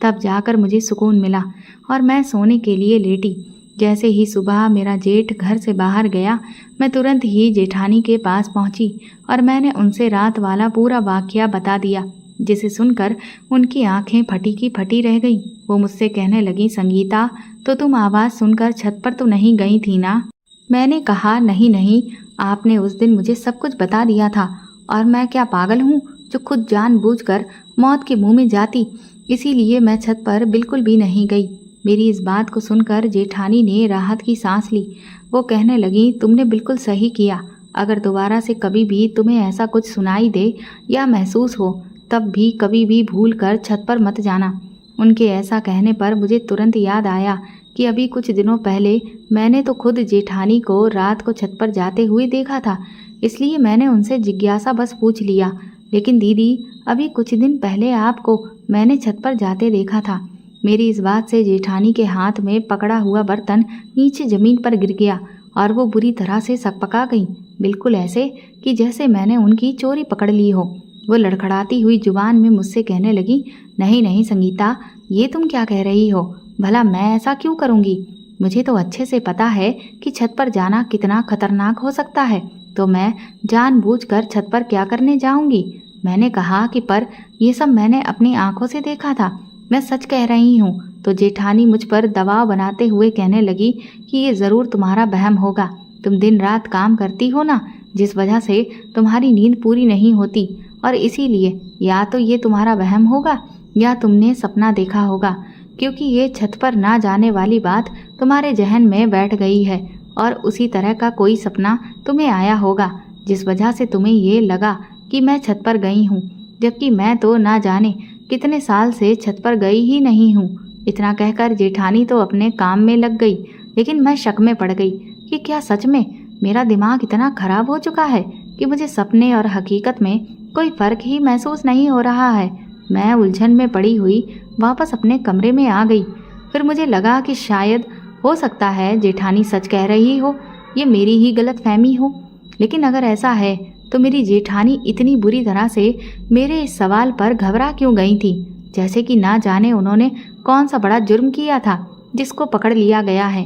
Speaker 1: तब जाकर मुझे सुकून मिला और मैं सोने के लिए लेटी। जैसे ही सुबह मेरा जेठ घर से बाहर गया, मैं तुरंत ही जेठानी के पास पहुंची और मैंने उनसे रात वाला पूरा वाकया बता दिया, जिसे सुनकर उनकी आंखें फटी की फटी रह गईं। वो मुझसे कहने लगी, संगीता, तो तुम आवाज़ सुनकर छत पर तो नहीं गई थी ना? मैंने कहा, नहीं नहीं, आपने उस दिन मुझे सब कुछ बता दिया था, और मैं क्या पागल हूँ जो खुद जानबूझकर मौत के मुंह में जाती? इसीलिए मैं छत पर बिल्कुल भी नहीं गई। मेरी इस बात को सुनकर जेठानी ने राहत की सांस ली। वो कहने लगी, तुमने बिल्कुल सही किया। अगर दोबारा से कभी भी तुम्हें ऐसा कुछ सुनाई दे या महसूस हो, तब भी कभी भी भूल कर छत पर मत जाना। उनके ऐसा कहने पर मुझे तुरंत याद आया कि अभी कुछ दिनों पहले मैंने तो खुद जेठानी को रात को छत पर जाते हुए देखा था, इसलिए मैंने उनसे जिज्ञासा बस पूछ लिया, लेकिन दीदी, अभी कुछ दिन पहले आपको मैंने छत पर जाते देखा था। मेरी इस बात से जेठानी के हाथ में पकड़ा हुआ बर्तन नीचे जमीन पर गिर गया और वो बुरी तरह से सकपका गई, बिल्कुल ऐसे कि जैसे मैंने उनकी चोरी पकड़ ली हो। वो लड़खड़ाती हुई जुबान में मुझसे कहने लगी, नहीं नहीं संगीता, ये तुम क्या कह रही हो? भला मैं ऐसा क्यों करूँगी? मुझे तो अच्छे से पता है कि छत पर जाना कितना खतरनाक हो सकता है, तो मैं जानबूझकर छत पर क्या करने जाऊंगी? मैंने कहा कि पर ये सब मैंने अपनी आंखों से देखा था, मैं सच कह रही हूँ। तो जेठानी मुझ पर दबाव बनाते हुए कहने लगी कि ये ज़रूर तुम्हारा वहम होगा। तुम दिन रात काम करती हो ना, जिस वजह से तुम्हारी नींद पूरी नहीं होती, और इसीलिए या तो ये तुम्हारा वहम होगा या तुमने सपना देखा होगा, क्योंकि ये छत पर ना जाने वाली बात तुम्हारे जहन में बैठ गई है, और उसी तरह का कोई सपना तुम्हें आया होगा, जिस वजह से तुम्हें ये लगा कि मैं छत पर गई हूँ, जबकि मैं तो ना जाने कितने साल से छत पर गई ही नहीं हूँ। इतना कहकर जेठानी तो अपने काम में लग गई, लेकिन मैं शक में पड़ गई कि क्या सच में मेरा दिमाग इतना खराब हो चुका है कि मुझे सपने और हकीकत में कोई फर्क ही महसूस नहीं हो रहा है। मैं उलझन में पड़ी हुई वापस अपने कमरे में आ गई। फिर मुझे लगा कि शायद हो सकता है जेठानी सच कह रही हो, ये मेरी ही गलतफहमी हो। लेकिन अगर ऐसा है तो मेरी जेठानी इतनी बुरी तरह से मेरे इस सवाल पर घबरा क्यों गई थी, जैसे कि ना जाने उन्होंने कौन सा बड़ा जुर्म किया था जिसको पकड़ लिया गया है।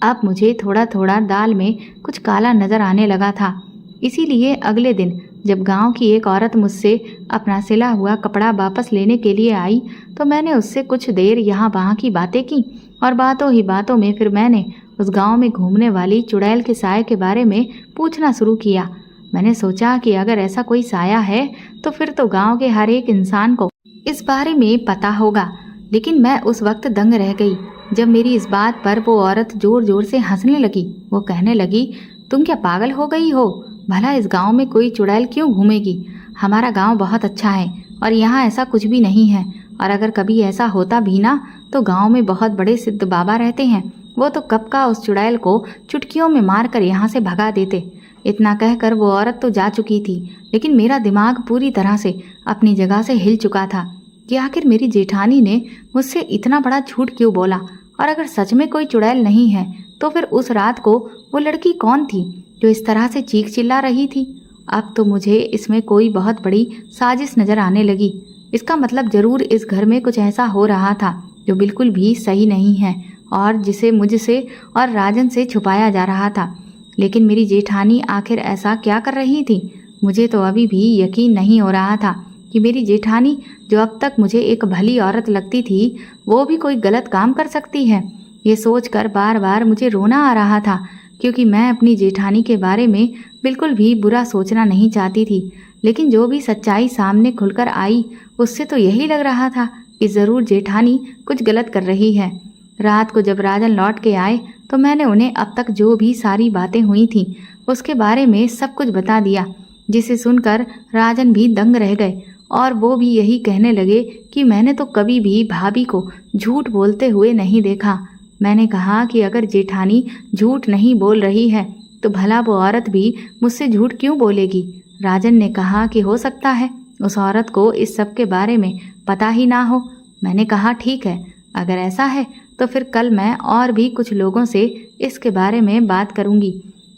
Speaker 1: अब मुझे थोड़ा थोड़ा दाल में कुछ काला नजर आने लगा था। इसीलिए अगले दिन जब गांव की एक औरत मुझसे अपना सिला हुआ कपड़ा वापस लेने के लिए आई तो मैंने उससे कुछ देर यहाँ वहाँ की बातें की और बातों ही बातों में फिर मैंने उस गांव में घूमने वाली चुड़ैल के साये के बारे में पूछना शुरू किया। मैंने सोचा कि अगर ऐसा कोई साया है तो फिर तो गांव के हर एक इंसान को इस बारे में पता होगा। लेकिन मैं उस वक्त दंग रह गई जब मेरी इस बात पर वो औरत जोर जोर से हंसने लगी। वो कहने लगी, तुम क्या पागल हो गई हो? भला इस गांव में कोई चुड़ैल क्यों घूमेगी? हमारा गांव बहुत अच्छा है और यहाँ ऐसा कुछ भी नहीं है। और अगर कभी ऐसा होता भी ना तो गांव में बहुत बड़े सिद्ध बाबा रहते हैं, वो तो कब का उस चुड़ैल को चुटकियों में मार कर यहाँ से भगा देते। इतना कहकर वो औरत तो जा चुकी थी, लेकिन मेरा दिमाग पूरी तरह से अपनी जगह से हिल चुका था कि आखिर मेरी जेठानी ने मुझसे इतना बड़ा झूठ क्यों बोला। और अगर सच में कोई चुड़ैल नहीं है तो फिर उस रात को वो लड़की कौन थी जो इस तरह से चीख चिल्ला रही थी? अब तो मुझे इसमें कोई बहुत बड़ी साजिश नजर आने लगी। इसका मतलब जरूर इस घर में कुछ ऐसा हो रहा था जो बिल्कुल भी सही नहीं है और जिसे मुझसे और राजन से छुपाया जा रहा था। लेकिन मेरी जेठानी आखिर ऐसा क्या कर रही थी? मुझे तो अभी भी यकीन नहीं हो रहा था कि मेरी जेठानी, जो अब तक मुझे एक भली औरत लगती थी, वो भी कोई गलत काम कर सकती है। ये सोचकर बार बार मुझे रोना आ रहा था, क्योंकि मैं अपनी जेठानी के बारे में बिल्कुल भी बुरा सोचना नहीं चाहती थी। लेकिन जो भी सच्चाई सामने खुलकर आई उससे तो यही लग रहा था कि ज़रूर जेठानी कुछ गलत कर रही है। रात को जब राजन लौट के आए तो मैंने उन्हें अब तक जो भी सारी बातें हुई थीं उसके बारे में सब कुछ बता दिया, जिसे सुनकर राजन भी दंग रह गए और वो भी यही कहने लगे कि मैंने तो कभी भी भाभी को झूठ बोलते हुए नहीं देखा। मैंने कहा कि अगर जेठानी झूठ नहीं बोल रही है तो भला वो औरत भी मुझसे झूठ क्यों बोलेगी? राजन ने कहा कि हो सकता है उस औरत को इस सब के बारे में पता ही ना हो। मैंने कहा ठीक है, अगर ऐसा है तो फिर कल मैं और भी कुछ लोगों से इसके बारे में बात करूंगी।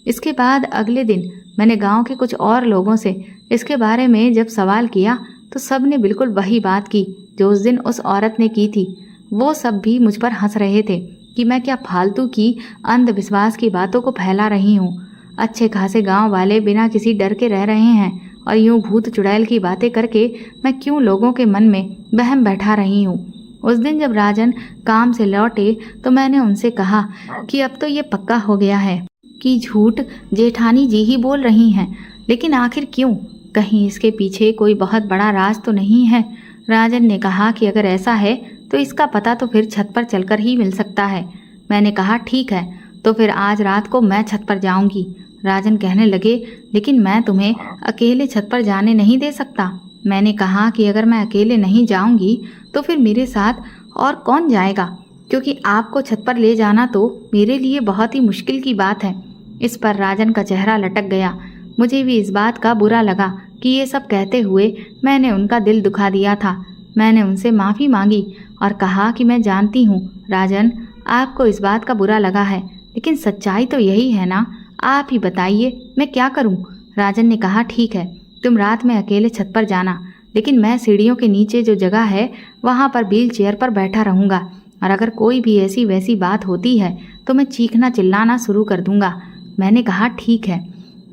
Speaker 1: इसके बाद अगले दिन मैंने गांव के कुछ और लोगों से इसके बारे में जब सवाल किया तो सब ने बिल्कुल वही बात की जो उस दिन उस औरत ने की थी। वो सब भी मुझ पर हंस रहे थे कि मैं क्या फालतू की अंधविश्वास की बातों को फैला रही हूँ। अच्छे खासे गांव वाले बिना किसी डर के रह रहे हैं और यूं भूत चुड़ैल की बातें करके मैं क्यों लोगों के मन में वहम बैठा रही हूँ। उस दिन जब राजन काम से लौटे तो मैंने उनसे कहा कि अब तो ये पक्का हो गया है कि झूठ जेठानी जी ही बोल रही हैं, लेकिन आखिर क्यों? कहीं इसके पीछे कोई बहुत बड़ा राज तो नहीं है। राजन ने कहा कि अगर ऐसा है तो इसका पता तो फिर छत पर चलकर ही मिल सकता है। मैंने कहा ठीक है, तो फिर आज रात को मैं छत पर जाऊंगी। राजन कहने लगे, लेकिन मैं तुम्हें अकेले छत पर जाने नहीं दे सकता। मैंने कहा कि अगर मैं अकेले नहीं जाऊंगी तो फिर मेरे साथ और कौन जाएगा, क्योंकि आपको छत पर ले जाना तो मेरे लिए बहुत ही मुश्किल की बात है। इस पर राजन का चेहरा लटक गया। मुझे भी इस बात का बुरा लगा कि ये सब कहते हुए मैंने उनका दिल दुखा दिया था। मैंने उनसे माफ़ी मांगी और कहा कि मैं जानती हूँ राजन, आपको इस बात का बुरा लगा है, लेकिन सच्चाई तो यही है ना, आप ही बताइए मैं क्या करूँ। राजन ने कहा ठीक है, तुम रात में अकेले छत पर जाना, लेकिन मैं सीढ़ियों के नीचे जो जगह है वहाँ पर व्हील चेयर पर बैठा रहूँगा और अगर कोई भी ऐसी वैसी बात होती है तो मैं चीखना चिल्लाना शुरू कर दूँगा। मैंने कहा ठीक है।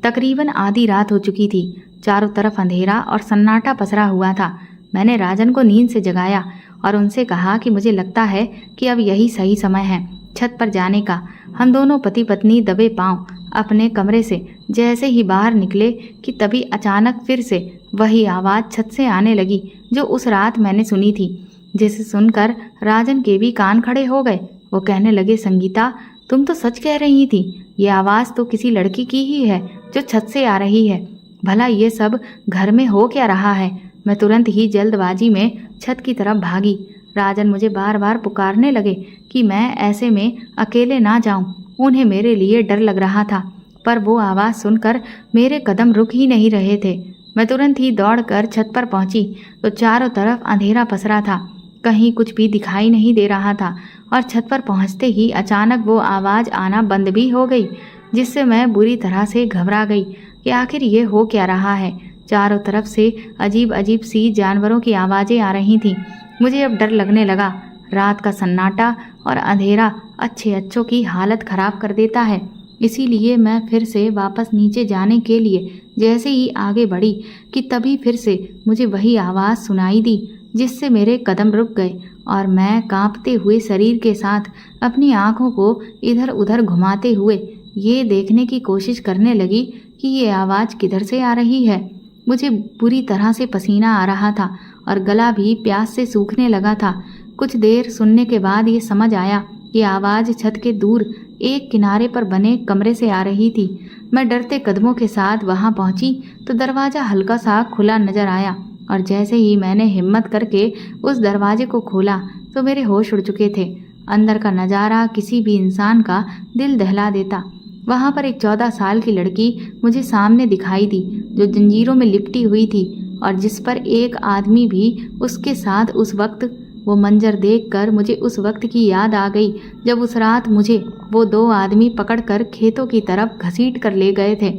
Speaker 1: तकरीबन आधी रात हो चुकी थी। चारों तरफ अंधेरा और सन्नाटा पसरा हुआ था। मैंने राजन को नींद से जगाया और उनसे कहा कि मुझे लगता है कि अब यही सही समय है छत पर जाने का। हम दोनों पति पत्नी दबे पांव अपने कमरे से जैसे ही बाहर निकले कि तभी अचानक फिर से वही आवाज़ छत से आने लगी जो उस रात मैंने सुनी थी, जिसे सुनकर राजन के भी कान खड़े हो गए। वो कहने लगे, संगीता तुम तो सच कह रही थी, ये आवाज़ तो किसी लड़की की ही है जो छत से आ रही है। भला ये सब घर में हो क्या रहा है? मैं तुरंत ही जल्दबाजी में छत की तरफ भागी। राजन मुझे बार बार पुकारने लगे कि मैं ऐसे में अकेले ना जाऊं। उन्हें मेरे लिए डर लग रहा था, पर वो आवाज़ सुनकर मेरे कदम रुक ही नहीं रहे थे। मैं तुरंत ही दौड़कर छत पर पहुंची तो चारों तरफ अंधेरा पसरा था, कहीं कुछ भी दिखाई नहीं दे रहा था। और छत पर पहुंचते ही अचानक वो आवाज़ आना बंद भी हो गई, जिससे मैं बुरी तरह से घबरा गई कि आखिर ये हो क्या रहा है। चारों तरफ से अजीब अजीब सी जानवरों की आवाज़ें आ रही थीं। मुझे अब डर लगने लगा। रात का सन्नाटा और अंधेरा अच्छों की हालत खराब कर देता है। इसीलिए मैं फिर से वापस नीचे जाने के लिए जैसे ही आगे बढ़ी कि तभी फिर से मुझे वही आवाज़ सुनाई दी, जिससे मेरे कदम रुक गए और मैं कांपते हुए शरीर के साथ अपनी आंखों को इधर उधर घुमाते हुए ये देखने की कोशिश करने लगी कि ये आवाज़ किधर से आ रही है। मुझे बुरी तरह से पसीना आ रहा था और गला भी प्यास से सूखने लगा था। कुछ देर सुनने के बाद ये समझ आया कि आवाज़ छत के दूर एक किनारे पर बने कमरे से आ रही थी। मैं डरते कदमों के साथ वहां पहुंची तो दरवाज़ा हल्का सा खुला नजर आया और जैसे ही मैंने हिम्मत करके उस दरवाजे को खोला तो मेरे होश उड़ चुके थे। अंदर का नज़ारा किसी भी इंसान का दिल दहला देता। वहाँ पर एक 14 साल की लड़की मुझे सामने दिखाई दी, जो जंजीरों में लिपटी हुई थी और जिस पर एक आदमी भी उसके साथ उस वक्त। वो मंजर देखकर मुझे उस वक्त की याद आ गई जब उस रात मुझे वो 2 आदमी पकड़कर खेतों की तरफ घसीट कर ले गए थे।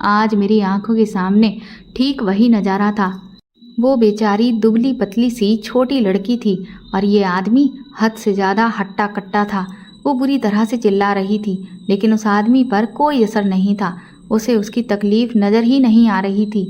Speaker 1: आज मेरी आंखों के सामने ठीक वही नज़ारा था। वो बेचारी दुबली पतली सी छोटी लड़की थी और ये आदमी हद से ज़्यादा हट्टा कट्टा था। वो बुरी तरह से चिल्ला रही थी, लेकिन उस आदमी पर कोई असर नहीं था। उसे उसकी तकलीफ नज़र ही नहीं आ रही थी।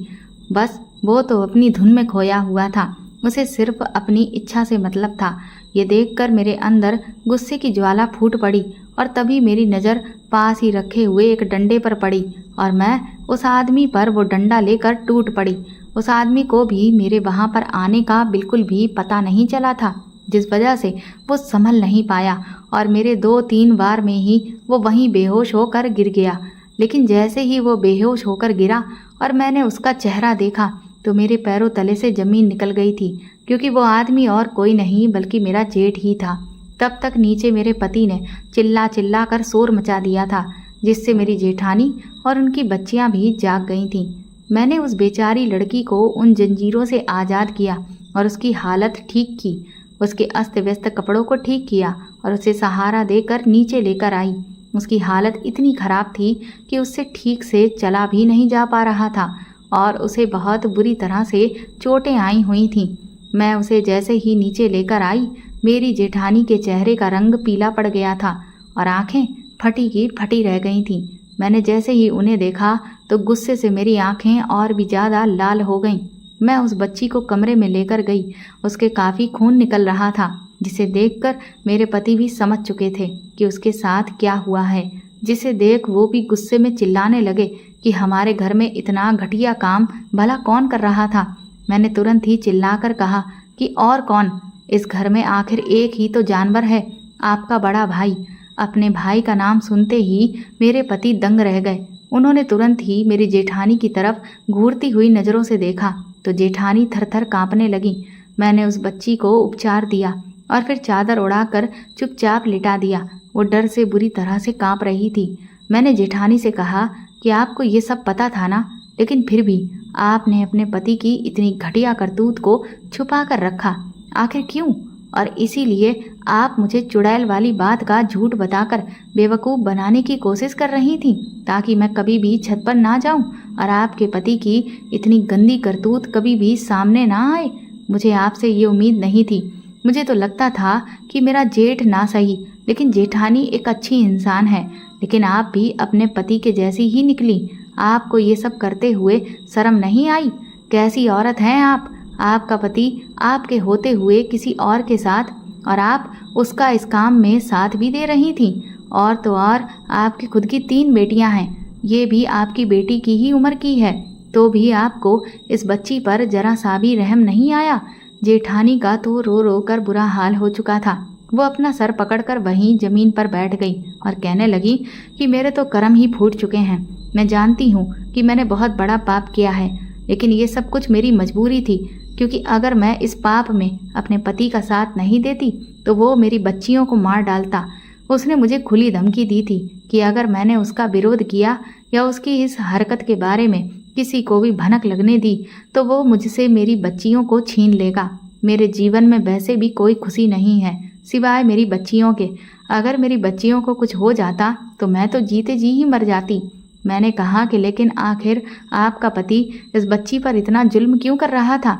Speaker 1: बस वो तो अपनी धुन में खोया हुआ था। उसे सिर्फ अपनी इच्छा से मतलब था। ये देखकर मेरे अंदर गुस्से की ज्वाला फूट पड़ी और तभी मेरी नज़र पास ही रखे हुए एक डंडे पर पड़ी और मैं उस आदमी पर वो डंडा लेकर टूट पड़ी। उस आदमी को भी मेरे वहाँ पर आने का बिल्कुल भी पता नहीं चला था, जिस वजह से वो संभल नहीं पाया और मेरे 2-3 बार में ही वो वहीं बेहोश होकर गिर गया। लेकिन जैसे ही वो बेहोश होकर गिरा और मैंने उसका चेहरा देखा तो मेरे पैरों तले से ज़मीन निकल गई थी, क्योंकि वो आदमी और कोई नहीं बल्कि मेरा जेठ ही था। तब तक नीचे मेरे पति ने चिल्ला कर शोर मचा दिया था, जिससे मेरी जेठानी और उनकी बच्चियां भी जाग गई थीं। मैंने उस बेचारी लड़की को उन जंजीरों से आज़ाद किया और उसकी हालत ठीक की। उसके अस्त व्यस्त कपड़ों को ठीक किया और उसे सहारा देकर नीचे लेकर आई। उसकी हालत इतनी खराब थी कि उससे ठीक से चला भी नहीं जा पा रहा था और उसे बहुत बुरी तरह से चोटें आई हुई थीं। मैं उसे जैसे ही नीचे लेकर आई, मेरी जेठानी के चेहरे का रंग पीला पड़ गया था और आंखें फटी की फटी रह गई थीं। मैंने जैसे ही उन्हें देखा तो गुस्से से मेरी आंखें और भी ज़्यादा लाल हो गईं। मैं उस बच्ची को कमरे में लेकर गई। उसके काफ़ी खून निकल रहा था, जिसे देखकर मेरे पति भी समझ चुके थे कि उसके साथ क्या हुआ है, जिसे देख वो भी गुस्से में चिल्लाने लगे कि हमारे घर में इतना घटिया काम भला कौन कर रहा था। मैंने तुरंत ही चिल्लाकर कहा कि और कौन, इस घर में आखिर एक ही तो जानवर है, आपका बड़ा भाई। अपने भाई का नाम सुनते ही मेरे पति दंग रह गए। उन्होंने तुरंत ही मेरी जेठानी की तरफ घूरती हुई नज़रों से देखा तो जेठानी थरथर कांपने लगी। मैंने उस बच्ची को उपचार दिया और फिर चादर उड़ाकर चुपचाप लिटा दिया। वो डर से बुरी तरह से कांप रही थी। मैंने जेठानी से कहा कि आपको ये सब पता था ना, लेकिन फिर भी आपने अपने पति की इतनी घटिया करतूत को छुपा कर रखा, आखिर क्यों? और इसीलिए आप मुझे चुड़ैल वाली बात का झूठ बताकर बेवकूफ़ बनाने की कोशिश कर रही थी, ताकि मैं कभी भी छत पर ना जाऊं और आपके पति की इतनी गंदी करतूत कभी भी सामने ना आए। मुझे आपसे ये उम्मीद नहीं थी। मुझे तो लगता था कि मेरा जेठ ना सही, लेकिन जेठानी एक अच्छी इंसान है, लेकिन आप भी अपने पति के जैसी ही निकली। आपको ये सब करते हुए शर्म नहीं आई? कैसी औरत हैं आप? आपका पति आपके होते हुए किसी और के साथ, और आप उसका इस काम में साथ भी दे रही थी। और तो और आपकी खुद की 3 बेटियां हैं, ये भी आपकी बेटी की ही उम्र की है, तो भी आपको इस बच्ची पर जरा सा भी रहम नहीं आया। जेठानी का तो रो रो कर बुरा हाल हो चुका था। वो अपना सर पकड़कर वहीं जमीन पर बैठ गई और कहने लगी कि मेरे तो कर्म ही फूट चुके हैं। मैं जानती हूँ कि मैंने बहुत बड़ा पाप किया है, लेकिन ये सब कुछ मेरी मजबूरी थी, क्योंकि अगर मैं इस पाप में अपने पति का साथ नहीं देती तो वो मेरी बच्चियों को मार डालता। उसने मुझे खुली धमकी दी थी कि अगर मैंने उसका विरोध किया या उसकी इस हरकत के बारे में किसी को भी भनक लगने दी तो वो मुझसे मेरी बच्चियों को छीन लेगा। मेरे जीवन में वैसे भी कोई खुशी नहीं है सिवाय मेरी बच्चियों के। अगर मेरी बच्चियों को कुछ हो जाता तो मैं तो जीते जी ही मर जाती। मैंने कहा कि लेकिन आखिर आपका पति इस बच्ची पर इतना जुल्म क्यों कर रहा था?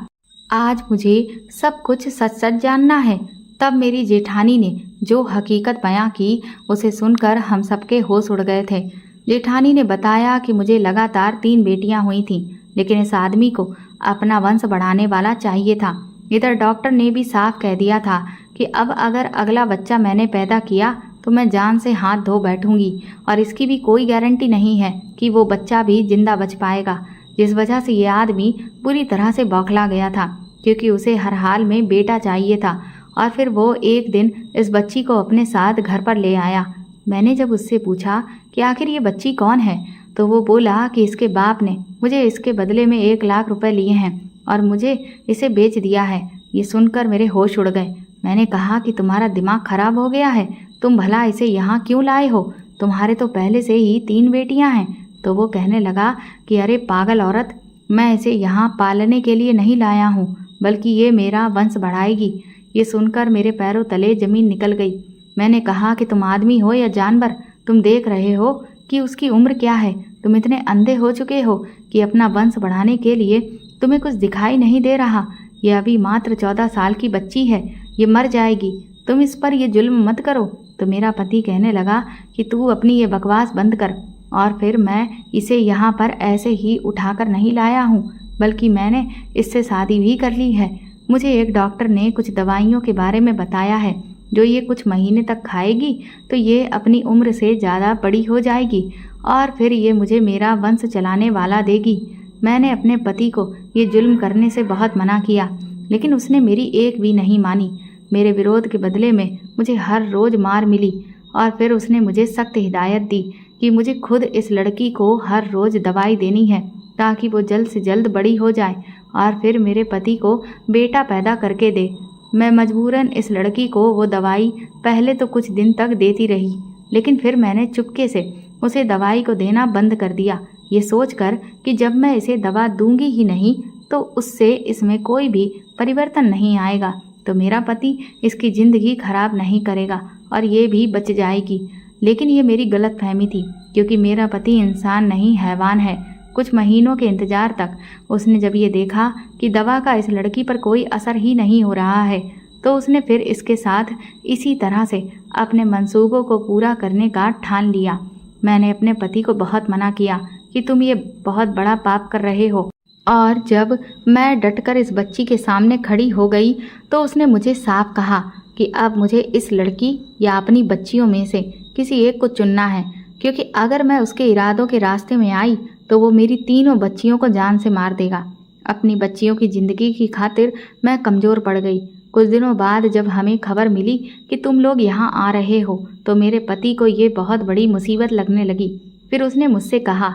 Speaker 1: आज मुझे सब कुछ सच सच जानना है। तब मेरी जेठानी ने जो हकीकत बयां की उसे सुनकर हम सबके होश उड़ गए थे। जेठानी ने बताया कि मुझे लगातार 3 बेटियां हुई थीं, लेकिन इस आदमी को अपना वंश बढ़ाने वाला चाहिए था। इधर डॉक्टर ने भी साफ कह दिया था कि अब अगर अगला बच्चा मैंने पैदा किया तो मैं जान से हाथ धो बैठूंगी और इसकी भी कोई गारंटी नहीं है कि वो बच्चा भी जिंदा बच पाएगा। जिस वजह से ये आदमी पूरी तरह से बौखला गया था, क्योंकि उसे हर हाल में बेटा चाहिए था। और फिर वो एक दिन इस बच्ची को अपने साथ घर पर ले आया। मैंने जब उससे पूछा कि आखिर ये बच्ची कौन है तो वो बोला कि इसके बाप ने मुझे इसके बदले में 1 लाख रुपए लिए हैं और मुझे इसे बेच दिया है। ये सुनकर मेरे होश उड़ गए। मैंने कहा कि तुम्हारा दिमाग खराब हो गया है, तुम भला इसे यहाँ क्यों लाए हो? तुम्हारे तो पहले से ही 3 बेटियां हैं। तो वो कहने लगा कि अरे पागल औरत, मैं इसे यहाँ पालने के लिए नहीं लाया हूँ, बल्कि ये मेरा वंश बढ़ाएगी। ये सुनकर मेरे पैरों तले जमीन निकल गई। मैंने कहा कि तुम आदमी हो या जानवर, तुम देख रहे हो कि उसकी उम्र क्या है? तुम इतने अंधे हो चुके हो कि अपना वंश बढ़ाने के लिए तुम्हें कुछ दिखाई नहीं दे रहा। ये अभी मात्र 14 साल की बच्ची है, ये मर जाएगी, तुम इस पर ये जुल्म मत करो। तो मेरा पति कहने लगा कि तू अपनी ये बकवास बंद कर। और फिर मैं इसे यहाँ पर ऐसे ही उठाकर नहीं लाया हूँ, बल्कि मैंने इससे शादी भी कर ली है। मुझे एक डॉक्टर ने कुछ दवाइयों के बारे में बताया है जो ये कुछ महीने तक खाएगी तो ये अपनी उम्र से ज़्यादा बड़ी हो जाएगी और फिर ये मुझे मेरा वंश चलाने वाला देगी। मैंने अपने पति को ये जुल्म करने से बहुत मना किया, लेकिन उसने मेरी एक भी नहीं मानी। मेरे विरोध के बदले में मुझे हर रोज़ मार मिली और फिर उसने मुझे सख्त हिदायत दी कि मुझे खुद इस लड़की को हर रोज़ दवाई देनी है ताकि वो जल्द से जल्द बड़ी हो जाए और फिर मेरे पति को बेटा पैदा करके दे। मैं मजबूरन इस लड़की को वो दवाई पहले तो कुछ दिन तक देती रही, लेकिन फिर मैंने चुपके से उसे दवाई को देना बंद कर दिया, ये सोचकर कि जब मैं इसे दवा दूंगी ही नहीं तो उससे इसमें कोई भी परिवर्तन नहीं आएगा, तो मेरा पति इसकी ज़िंदगी खराब नहीं करेगा और ये भी बच जाएगी। लेकिन ये मेरी गलतफहमी थी, क्योंकि मेरा पति इंसान नहीं हैवान है। कुछ महीनों के इंतजार तक उसने जब ये देखा कि दवा का इस लड़की पर कोई असर ही नहीं हो रहा है तो उसने फिर इसके साथ इसी तरह से अपने मंसूबों को पूरा करने का ठान लिया। मैंने अपने पति को बहुत मना किया कि तुम ये बहुत बड़ा पाप कर रहे हो, और जब मैं डटकर इस बच्ची के सामने खड़ी हो गई तो उसने मुझे साफ कहा कि अब मुझे इस लड़की या अपनी बच्चियों में से किसी एक को चुनना है, क्योंकि अगर मैं उसके इरादों के रास्ते में आई तो वो मेरी तीनों बच्चियों को जान से मार देगा। अपनी बच्चियों की ज़िंदगी की खातिर मैं कमज़ोर पड़ गई। कुछ दिनों बाद जब हमें खबर मिली कि तुम लोग यहाँ आ रहे हो तो मेरे पति को ये बहुत बड़ी मुसीबत लगने लगी। फिर उसने मुझसे कहा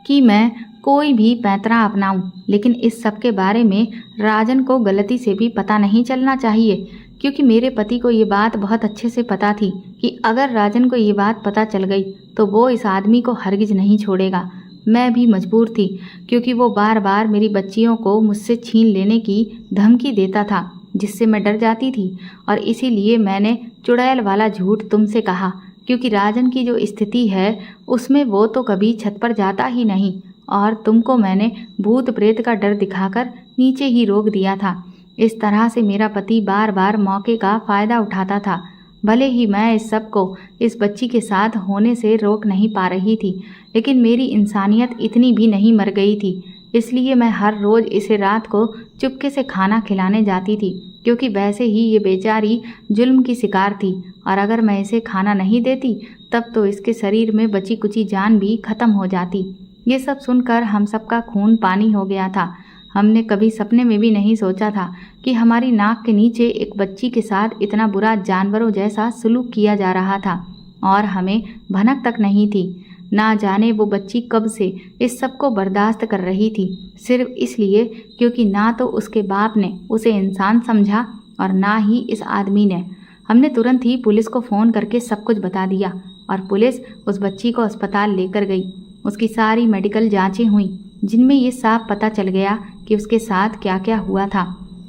Speaker 1: कि मैं कोई भी पैंतरा अपनाऊं, लेकिन इस सब के बारे में राजन को गलती से भी पता नहीं चलना चाहिए, क्योंकि मेरे पति को ये बात बहुत अच्छे से पता थी कि अगर राजन को ये बात पता चल गई तो वो इस आदमी को हरगिज नहीं छोड़ेगा। मैं भी मजबूर थी, क्योंकि वो बार बार मेरी बच्चियों को मुझसे छीन लेने की धमकी देता था, जिससे मैं डर जाती थी। और इसीलिए मैंने चुड़ैल वाला झूठ तुमसे कहा, क्योंकि राजन की जो स्थिति है उसमें वो तो कभी छत पर जाता ही नहीं, और तुमको मैंने भूत प्रेत का डर दिखाकर नीचे ही रोक दिया था। इस तरह से मेरा पति बार बार मौके का फ़ायदा उठाता था। भले ही मैं इस सब को इस बच्ची के साथ होने से रोक नहीं पा रही थी, लेकिन मेरी इंसानियत इतनी भी नहीं मर गई थी। इसलिए मैं हर रोज़ इसे रात को चुपके से खाना खिलाने जाती थी, क्योंकि वैसे ही ये बेचारी जुल्म की शिकार थी, और अगर मैं इसे खाना नहीं देती तब तो इसके शरीर में बची कुची जान भी ख़त्म हो जाती। ये सब सुनकर हम सबका खून पानी हो गया था। हमने कभी सपने में भी नहीं सोचा था कि हमारी नाक के नीचे एक बच्ची के साथ इतना बुरा जानवरों जैसा सलूक किया जा रहा था, और हमें भनक तक नहीं थी। ना जाने वो बच्ची कब से इस सब को बर्दाश्त कर रही थी, सिर्फ इसलिए क्योंकि ना तो उसके बाप ने उसे इंसान समझा और ना ही इस आदमी ने। हमने तुरंत ही पुलिस को फ़ोन करके सब कुछ बता दिया, और पुलिस उस बच्ची को अस्पताल लेकर गई। उसकी सारी मेडिकल जांचें हुई। जिनमें ये साफ पता चल गया कि उसके साथ क्या क्या हुआ था।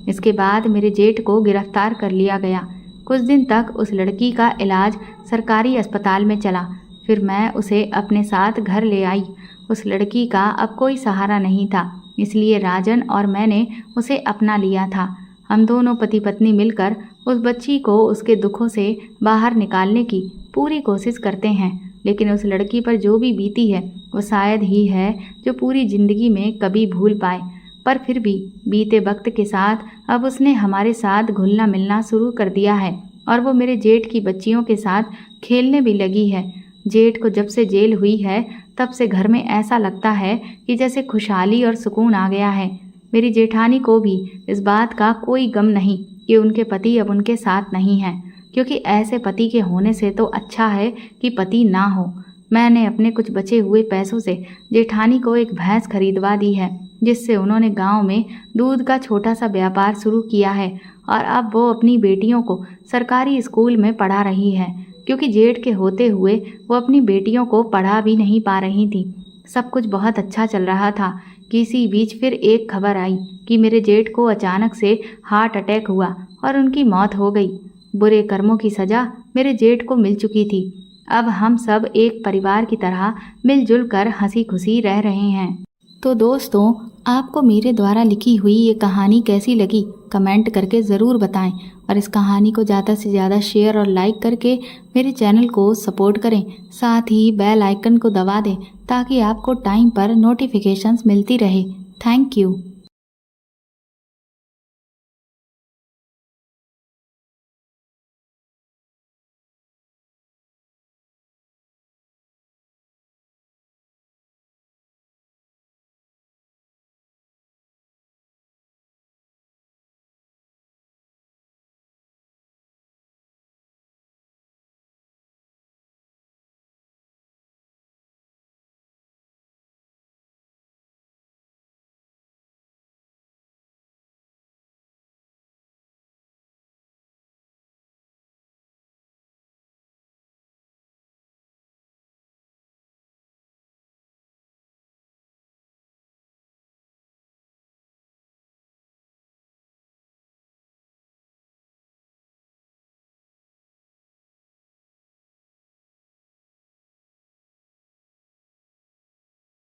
Speaker 1: इसके बाद मेरे जेठ को गिरफ्तार कर लिया गया। कुछ दिन तक उस लड़की का इलाज सरकारी अस्पताल में चला। फिर मैं उसे अपने साथ घर ले आई। उस लड़की का अब कोई सहारा नहीं था, इसलिए राजन और मैंने उसे अपना लिया था। हम दोनों पति पत्नी मिलकर उस बच्ची को उसके दुखों से बाहर निकालने की पूरी कोशिश करते हैं, लेकिन उस लड़की पर जो भी बीती है वो शायद ही है जो पूरी ज़िंदगी में कभी भूल पाए। पर फिर भी बीते वक्त के साथ अब उसने हमारे साथ घुलना मिलना शुरू कर दिया है और वो मेरे जेठ की बच्चियों के साथ खेलने भी लगी है। जेठ को जब से जेल हुई है तब से घर में ऐसा लगता है कि जैसे खुशहाली और सुकून आ गया है। मेरी जेठानी को भी इस बात का कोई गम नहीं कि उनके पति अब उनके साथ नहीं हैं, क्योंकि ऐसे पति के होने से तो अच्छा है कि पति ना हो। मैंने अपने कुछ बचे हुए पैसों से जेठानी को एक भैंस खरीदवा दी है, जिससे उन्होंने गांव में दूध का छोटा सा व्यापार शुरू किया है और अब वो अपनी बेटियों को सरकारी स्कूल में पढ़ा रही है, क्योंकि जेठ के होते हुए वो अपनी बेटियों को पढ़ा भी नहीं पा रही थी। सब कुछ बहुत अच्छा चल रहा था कि इसी बीच फिर एक खबर आई कि मेरे जेठ को अचानक से हार्ट अटैक हुआ और उनकी मौत हो गई। बुरे कर्मों की सज़ा मेरे जेठ को मिल चुकी थी। अब हम सब एक परिवार की तरह मिलजुल कर हंसी खुशी रह रहे हैं। तो दोस्तों, आपको मेरे द्वारा लिखी हुई ये कहानी कैसी लगी कमेंट करके ज़रूर बताएं और इस कहानी को ज़्यादा से ज़्यादा शेयर और लाइक करके मेरे चैनल को सपोर्ट करें। साथ ही बेल आइकन को दबा दें ताकि आपको टाइम पर नोटिफिकेशंस मिलती रहे। Thank you.